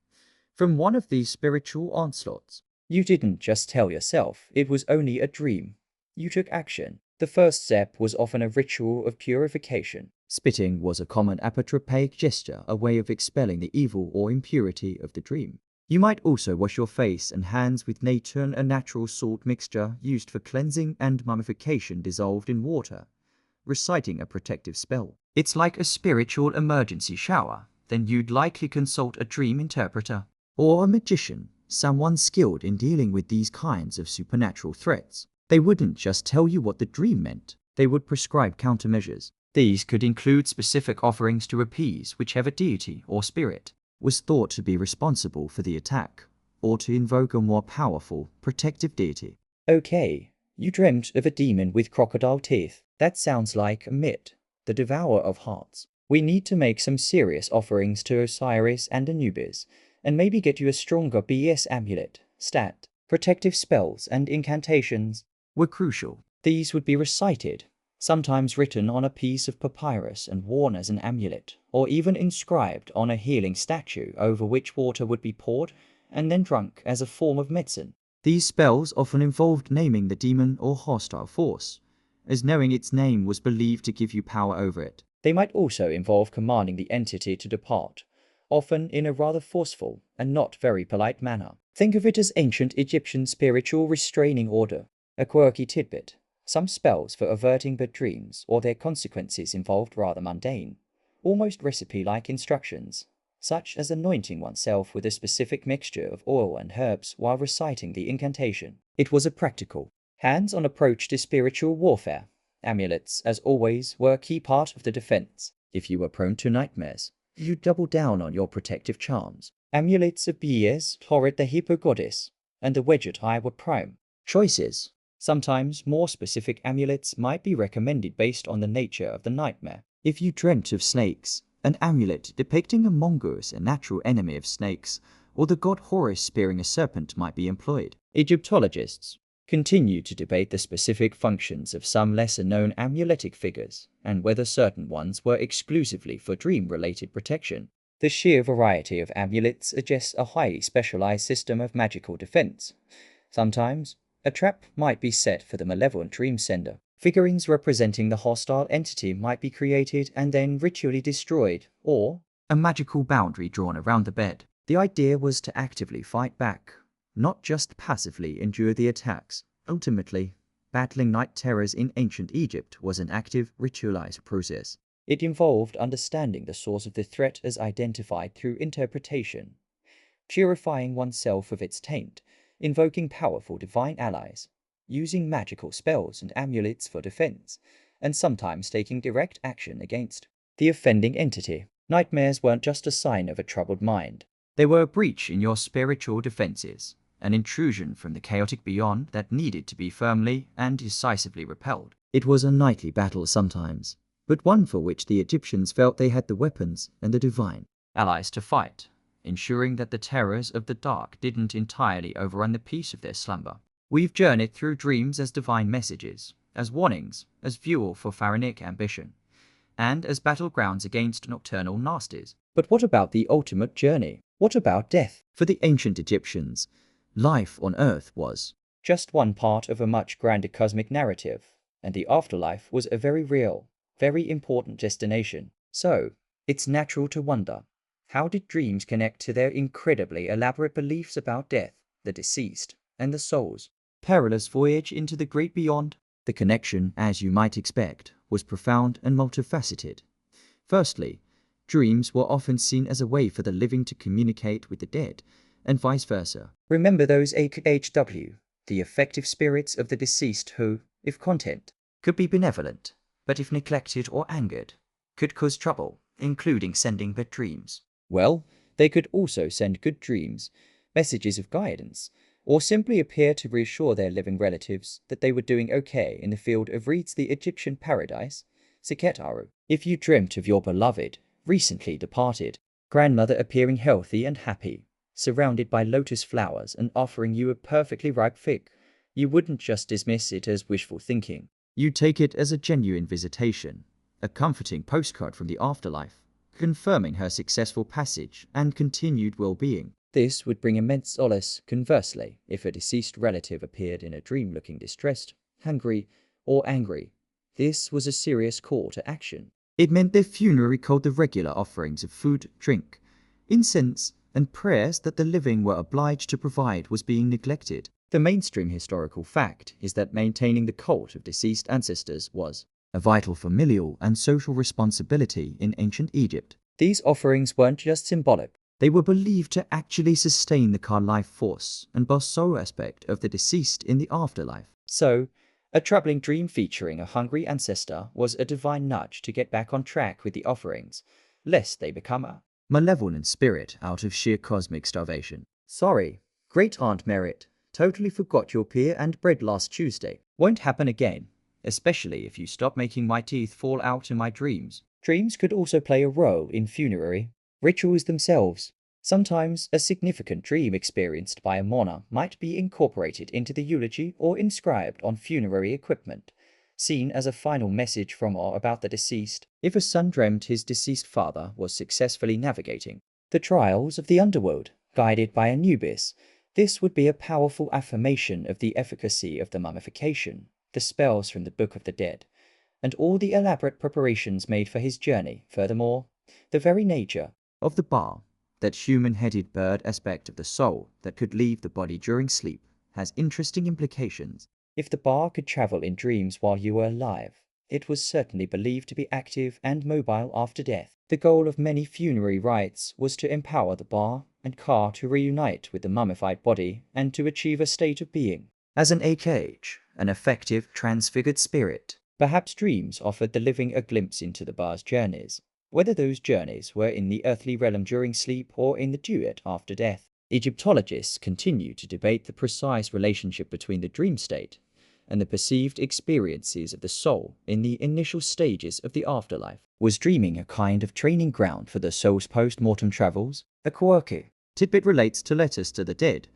from one of these spiritual onslaughts? You didn't just tell yourself it was only a dream. You took action. The first step was often a ritual of purification. Spitting was a common apotropaic gesture, a way of expelling the evil or impurity of the dream. You might also wash your face and hands with natron, a natural salt mixture used for cleansing and mummification dissolved in water, reciting a protective spell. It's like a spiritual emergency shower. Then you'd likely consult a dream interpreter or a magician, someone skilled in dealing with these kinds of supernatural threats. They wouldn't just tell you what the dream meant, they would prescribe countermeasures. These could include specific offerings to appease whichever deity or spirit was thought to be responsible for the attack, or to invoke a more powerful, protective deity. Okay, you dreamt of a demon with crocodile teeth. That sounds like a myth, the devourer of hearts. We need to make some serious offerings to Osiris and Anubis, and maybe get you a stronger BS amulet. Stat. Protective spells and incantations were crucial. These would be recited, sometimes written on a piece of papyrus and worn as an amulet, or even inscribed on a healing statue over which water would be poured and then drunk as a form of medicine. These spells often involved naming the demon or hostile force, as knowing its name was believed to give you power over it. They might also involve commanding the entity to depart, often in a rather forceful and not very polite manner. Think of it as ancient Egyptian spiritual restraining order. A quirky tidbit: some spells for averting bad dreams or their consequences involved rather mundane, almost recipe-like instructions, such as anointing oneself with a specific mixture of oil and herbs while reciting the incantation. It was a practical, hands-on approach to spiritual warfare. Amulets, as always, were a key part of the defense. If you were prone to nightmares, you double down on your protective charms. Amulets of Bes, Toret the Hippo goddess, and the Wedget Eye were prime choices. Sometimes more specific amulets might be recommended based on the nature of the nightmare. If you dreamt of snakes, an amulet depicting a mongoose, a natural enemy of snakes, or the god Horus spearing a serpent might be employed. Egyptologists continue to debate the specific functions of some lesser-known amuletic figures and whether certain ones were exclusively for dream-related protection. The sheer variety of amulets suggests a highly specialized system of magical defense. Sometimes, a trap might be set for the malevolent dream sender. Figurines representing the hostile entity might be created and then ritually destroyed, or a magical boundary drawn around the bed. The idea was to actively fight back, not just passively endure the attacks. Ultimately, battling night terrors in ancient Egypt was an active, ritualized process. It involved understanding the source of the threat as identified through interpretation, purifying oneself of its taint, invoking powerful divine allies, using magical spells and amulets for defense, and sometimes taking direct action against the offending entity. Nightmares weren't just a sign of a troubled mind. They were a breach in your spiritual defenses, an intrusion from the chaotic beyond that needed to be firmly and decisively repelled. It was a nightly battle sometimes, but one for which the Egyptians felt they had the weapons and the divine allies to fight, ensuring that the terrors of the dark didn't entirely overrun the peace of their slumber. We've journeyed through dreams as divine messages, as warnings, as fuel for pharaonic ambition, and as battlegrounds against nocturnal nasties. But what about the ultimate journey? What about death? For the ancient Egyptians, life on Earth was just one part of a much grander cosmic narrative, and the afterlife was a very real, very important destination. So, it's natural to wonder, how did dreams connect to their incredibly elaborate beliefs about death, the deceased, and the soul's perilous voyage into the great beyond? The connection, as you might expect, was profound and multifaceted. Firstly, dreams were often seen as a way for the living to communicate with the dead, and vice versa. Remember those HW, the effective spirits of the deceased who, if content, could be benevolent, but if neglected or angered, could cause trouble, including sending bad dreams. Well, they could also send good dreams, messages of guidance, or simply appear to reassure their living relatives that they were doing okay in the field of Reed's the Egyptian paradise, Siket Aru. If you dreamt of your beloved, recently departed grandmother appearing healthy and happy, surrounded by lotus flowers and offering you a perfectly ripe fig, you wouldn't just dismiss it as wishful thinking. You'd take it as a genuine visitation, a comforting postcard from the afterlife, confirming her successful passage and continued well-being. This would bring immense solace. Conversely, if a deceased relative appeared in a dream looking distressed, hungry, or angry, this was a serious call to action. It meant their funerary called the regular offerings of food, drink, incense, and prayers that the living were obliged to provide was being neglected. The mainstream historical fact is that maintaining the cult of deceased ancestors was a vital familial and social responsibility in ancient Egypt. These offerings weren't just symbolic. They were believed to actually sustain the Ka life force and soul aspect of the deceased in the afterlife. So, a troubling dream featuring a hungry ancestor was a divine nudge to get back on track with the offerings, lest they become a malevolent spirit out of sheer cosmic starvation. Sorry, Great Aunt Merit, totally forgot your pear and bread last Tuesday. Won't happen again, especially if you stop making my teeth fall out in my dreams. Dreams could also play a role in funerary rituals themselves. Sometimes a significant dream experienced by a mourner might be incorporated into the eulogy or inscribed on funerary equipment, seen as a final message from or about the deceased. If a son dreamt his deceased father was successfully navigating the trials of the underworld, guided by Anubis, This would be a powerful affirmation of the efficacy of the mummification, the spells from the Book of the Dead, and all the elaborate preparations made for his journey. Furthermore, the very nature of the bar, that human-headed bird aspect of the soul that could leave the body during sleep, has interesting implications. If the bar could travel in dreams while you were alive, it was certainly believed to be active and mobile after death. The goal of many funerary rites was to empower the bar and car to reunite with the mummified body and to achieve a state of being as an etched, an effective transfigured spirit. Perhaps dreams offered the living a glimpse into the bar's journeys, whether those journeys were in the earthly realm during sleep or in the duat after death. Egyptologists continue to debate the precise relationship between the dream state and the perceived experiences of the soul in the initial stages of the afterlife. Was dreaming a kind of training ground for the soul's post-mortem travels? A quirky tidbit relates to letters to the dead.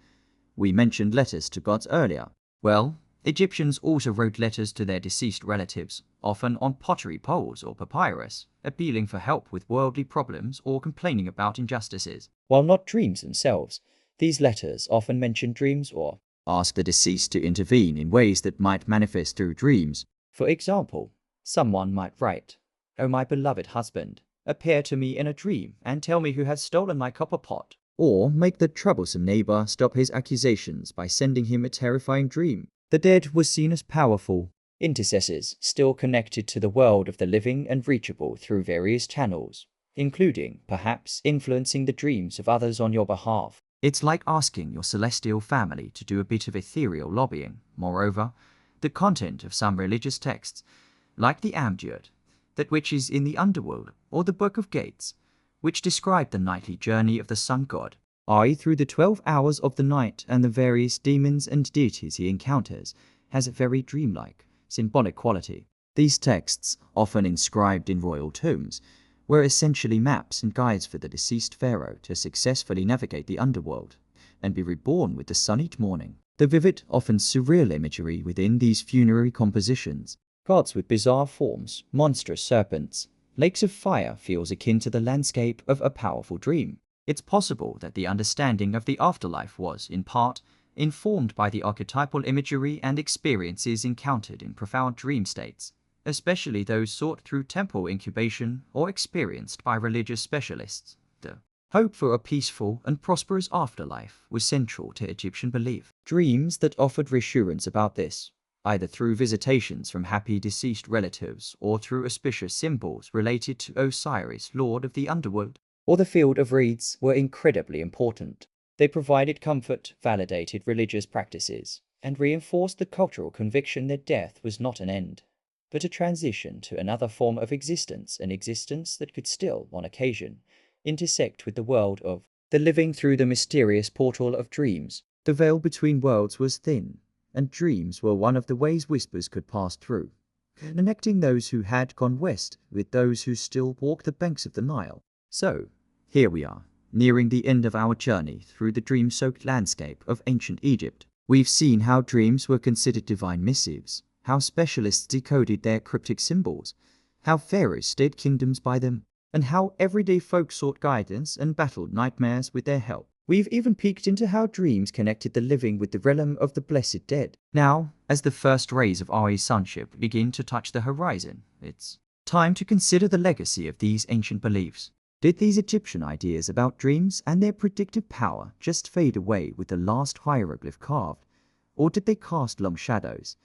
We mentioned letters to gods earlier. Well, Egyptians also wrote letters to their deceased relatives, often on pottery poles or papyrus, appealing for help with worldly problems or complaining about injustices. While not dreams themselves, these letters often mention dreams or ask the deceased to intervene in ways that might manifest through dreams. For example, someone might write, "Oh, my beloved husband, appear to me in a dream and tell me who has stolen my copper pot." Or make the troublesome neighbor stop his accusations by sending him a terrifying dream. The dead was seen as powerful intercessors, still connected to the world of the living and reachable through various channels, including, perhaps, influencing the dreams of others on your behalf. It's like asking your celestial family to do a bit of ethereal lobbying. Moreover, the content of some religious texts, like the Amduat, that which is in the underworld, or the Book of Gates, which describe the nightly journey of the sun god, i.e. through the 12 hours of the night and the various demons and deities he encounters, has a very dreamlike, symbolic quality. These texts, often inscribed in royal tombs, were essentially maps and guides for the deceased pharaoh to successfully navigate the underworld and be reborn with the sun each morning. The vivid, often surreal imagery within these funerary compositions, gods with bizarre forms, monstrous serpents, lakes of fire, feels akin to the landscape of a powerful dream. It's possible that the understanding of the afterlife was, in part, informed by the archetypal imagery and experiences encountered in profound dream states, especially those sought through temple incubation or experienced by religious specialists. The hope for a peaceful and prosperous afterlife was central to Egyptian belief. Dreams that offered reassurance about this, either through visitations from happy deceased relatives or through auspicious symbols related to Osiris, lord of the underworld, or the field of reeds, were incredibly important. They provided comfort, validated religious practices, and reinforced the cultural conviction that death was not an end, but a transition to another form of existence, an existence that could still, on occasion, intersect with the world of the living through the mysterious portal of dreams. The veil between worlds was thin, and dreams were one of the ways whispers could pass through, connecting those who had gone west with those who still walk the banks of the Nile. So, here we are, nearing the end of our journey through the dream-soaked landscape of ancient Egypt. We've seen how dreams were considered divine missives, how specialists decoded their cryptic symbols, how pharaohs stayed kingdoms by them, and how everyday folk sought guidance and battled nightmares with their help. We've even peeked into how dreams connected the living with the realm of the blessed dead. Now, as the first rays of our sonship begin to touch the horizon, it's time to consider the legacy of these ancient beliefs. Did these Egyptian ideas about dreams and their predictive power just fade away with the last hieroglyph carved, or did they cast long shadows,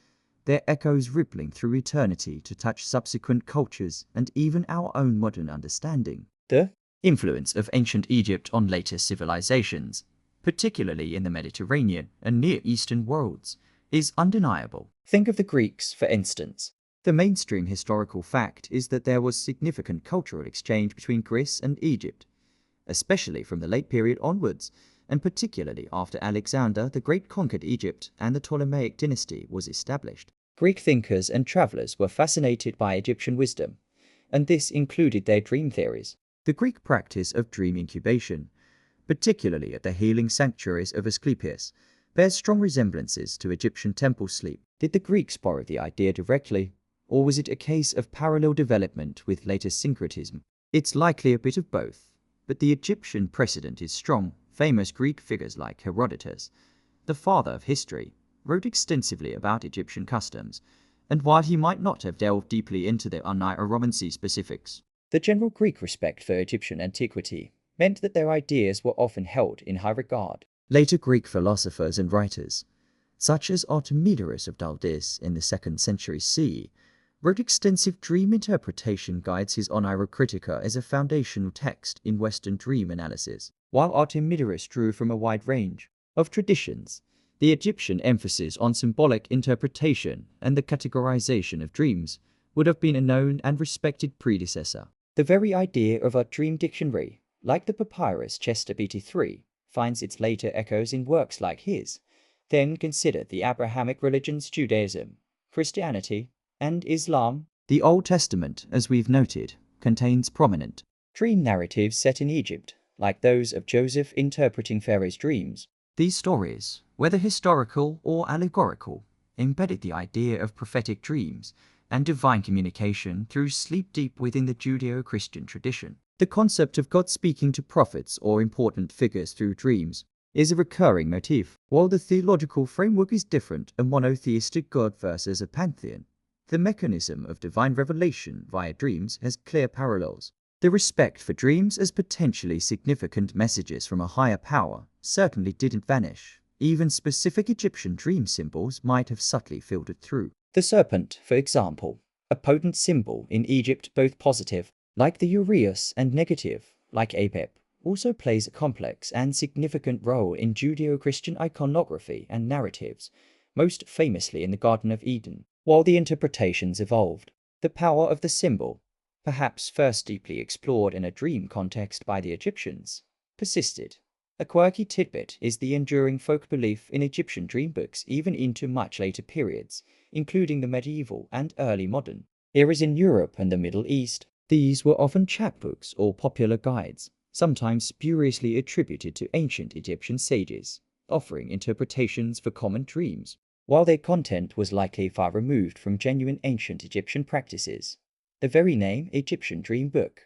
their echoes rippling through eternity to touch subsequent cultures and even our own modern understanding? The influence of ancient Egypt on later civilizations, particularly in the Mediterranean and Near Eastern worlds, is undeniable. Think of the Greeks, for instance. The mainstream historical fact is that there was significant cultural exchange between Greece and Egypt, especially from the late period onwards, and particularly after Alexander the Great conquered Egypt and the Ptolemaic dynasty was established. Greek thinkers and travelers were fascinated by Egyptian wisdom, and this included their dream theories. The Greek practice of dream incubation, particularly at the healing sanctuaries of Asclepius, bears strong resemblances to Egyptian temple sleep. Did the Greeks borrow the idea directly, or was it a case of parallel development with later syncretism? It's likely a bit of both, but the Egyptian precedent is strong. Famous Greek figures like Herodotus, the father of history, wrote extensively about Egyptian customs, and while he might not have delved deeply into their Oneiromancy specifics, the general Greek respect for Egyptian antiquity meant that their ideas were often held in high regard. Later Greek philosophers and writers, such as Archimedes of Daldis in the 2nd century CE, wrote extensive dream interpretation guides. His Oneirocritica as a foundational text in Western dream analysis. While Archimedes drew from a wide range of traditions, the Egyptian emphasis on symbolic interpretation and the categorization of dreams would have been a known and respected predecessor. The very idea of a dream dictionary, like the papyrus Chester BT3, finds its later echoes in works like his. Then consider the Abrahamic religions Judaism, Christianity, and Islam. The Old Testament, as we've noted, contains prominent dream narratives set in Egypt, like those of Joseph interpreting Pharaoh's dreams. These stories, whether historical or allegorical, embedded the idea of prophetic dreams and divine communication through sleep deep within the Judeo-Christian tradition. The concept of God speaking to prophets or important figures through dreams is a recurring motif. While the theological framework is different, a monotheistic God versus a pantheon, the mechanism of divine revelation via dreams has clear parallels. The respect for dreams as potentially significant messages from a higher power certainly didn't vanish. Even specific Egyptian dream symbols might have subtly filtered through. The serpent, for example, a potent symbol in Egypt, both positive, like the uraeus, and negative, like Apep, also plays a complex and significant role in Judeo-Christian iconography and narratives, most famously in the Garden of Eden. While the interpretations evolved, the power of the symbol, perhaps first deeply explored in a dream context by the Egyptians, persisted. A quirky tidbit is the enduring folk belief in Egyptian dream books even into much later periods, including the medieval and early modern eras in Europe and the Middle East. These were often chapbooks or popular guides, sometimes spuriously attributed to ancient Egyptian sages, offering interpretations for common dreams. While their content was likely far removed from genuine ancient Egyptian practices, the very name Egyptian Dream Book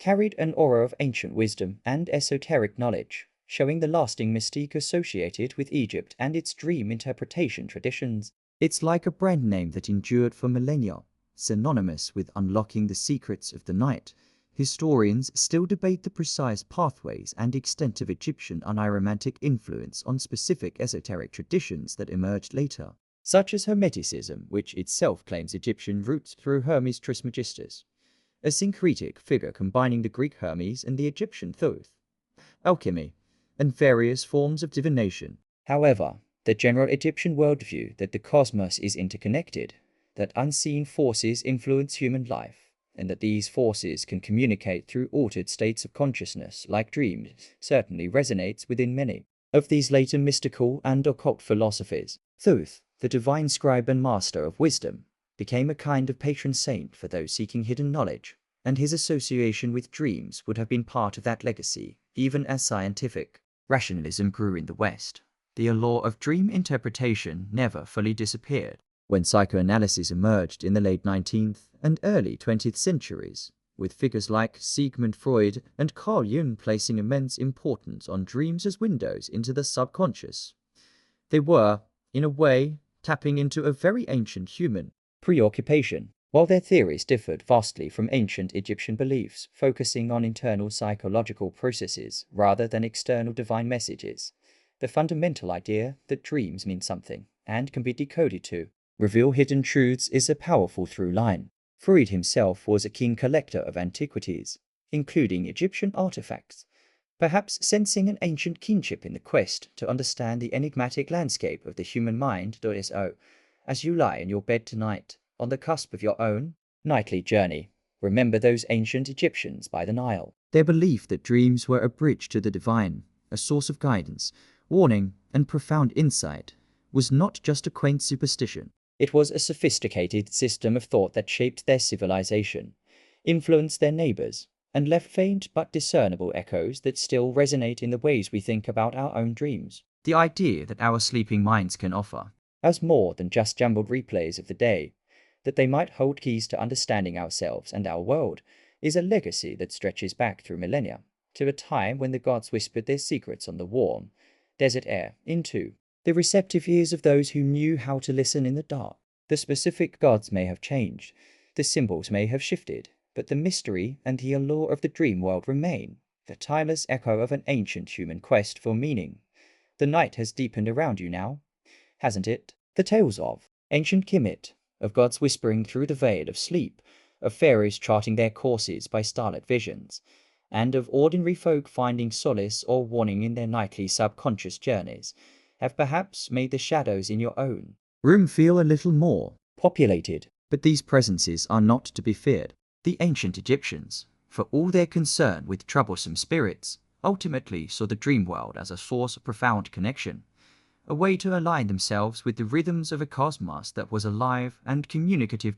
carried an aura of ancient wisdom and esoteric knowledge, showing the lasting mystique associated with Egypt and its dream interpretation traditions. It's like a brand name that endured for millennia, synonymous with unlocking the secrets of the night. Historians still debate the precise pathways and extent of Egyptian Oneiromantic influence on specific esoteric traditions that emerged later, such as Hermeticism, which itself claims Egyptian roots through Hermes Trismegistus, a syncretic figure combining the Greek Hermes and the Egyptian Thoth, alchemy, and various forms of divination. However, the general Egyptian worldview that the cosmos is interconnected, that unseen forces influence human life, and that these forces can communicate through altered states of consciousness like dreams, certainly resonates within many of these later mystical and occult philosophies. Thoth, the divine scribe and master of wisdom, became a kind of patron saint for those seeking hidden knowledge, and his association with dreams would have been part of that legacy, even as scientific rationalism grew in the West. The allure of dream interpretation never fully disappeared. When psychoanalysis emerged in the late 19th and early 20th centuries, with figures like Sigmund Freud and Carl Jung placing immense importance on dreams as windows into the subconscious, they were, in a way, tapping into a very ancient human preoccupation. While their theories differed vastly from ancient Egyptian beliefs, focusing on internal psychological processes rather than external divine messages, the fundamental idea that dreams mean something and can be decoded to reveal hidden truths is a powerful through line. Freud himself was a keen collector of antiquities, including Egyptian artifacts, perhaps sensing an ancient kinship in the quest to understand the enigmatic landscape of the human mind. So, as you lie in your bed tonight, on the cusp of your own nightly journey, remember those ancient Egyptians by the Nile. Their belief that dreams were a bridge to the divine, a source of guidance, warning, and profound insight, was not just a quaint superstition. It was a sophisticated system of thought that shaped their civilization, influenced their neighbors, and left faint but discernible echoes that still resonate in the ways we think about our own dreams. The idea that our sleeping minds can offer us more than just jumbled replays of the day, that they might hold keys to understanding ourselves and our world, is a legacy that stretches back through millennia. to a time when the gods whispered their secrets on the warm, desert air into the receptive ears of those who knew how to listen in the dark. The specific gods may have changed, the symbols may have shifted, but the mystery and the allure of the dream world remain, the tireless echo of an ancient human quest for meaning. The night has deepened around you now, hasn't it? The tales of ancient Kemet, of gods whispering through the veil of sleep, of pharaohs charting their courses by starlit visions, and of ordinary folk finding solace or warning in their nightly subconscious journeys, have perhaps made the shadows in your own room feel a little more populated. But these presences are not to be feared. The ancient Egyptians, for all their concern with troublesome spirits, ultimately saw the dream world as a source of profound connection, a way to align themselves with the rhythms of a cosmos that was alive and communicative.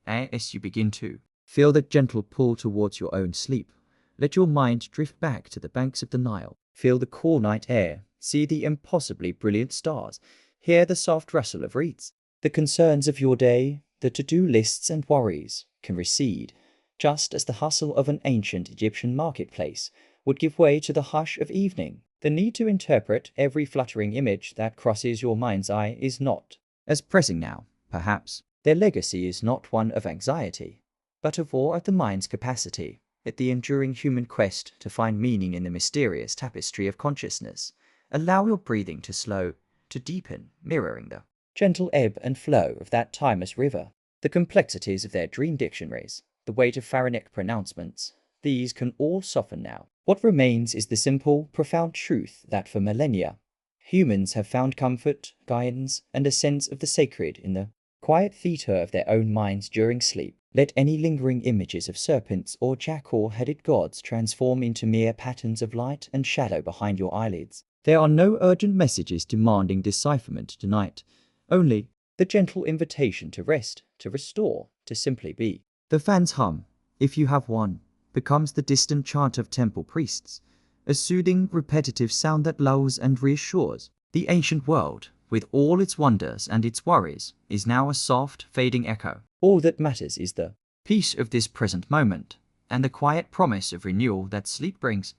As you begin to feel that gentle pull towards your own sleep, let your mind drift back to the banks of the Nile. Feel the cool night air, see the impossibly brilliant stars, hear the soft rustle of reeds. The concerns of your day, the to-do lists and worries, can recede, just as the hustle of an ancient Egyptian marketplace would give way to the hush of evening. The need to interpret every fluttering image that crosses your mind's eye is not as pressing now, perhaps. Their legacy is not one of anxiety, but of awe at the mind's capacity, at the enduring human quest to find meaning in the mysterious tapestry of consciousness. Allow your breathing to slow, to deepen, mirroring the gentle ebb and flow of that timeless river. The complexities of their dream dictionaries, the weight of Pharaonic pronouncements, these can all soften now. What remains is the simple, profound truth that for millennia, humans have found comfort, guidance, and a sense of the sacred in the quiet theater of their own minds during sleep. Let any lingering images of serpents or jackal-headed gods transform into mere patterns of light and shadow behind your eyelids. There are no urgent messages demanding decipherment tonight, only the gentle invitation to rest, to restore, to simply be. The fan's hum, if you have one, becomes the distant chant of temple priests, a soothing, repetitive sound that lulls and reassures. The ancient world, with all its wonders and its worries, is now a soft, fading echo. All that matters is the peace of this present moment, and the quiet promise of renewal that sleep brings.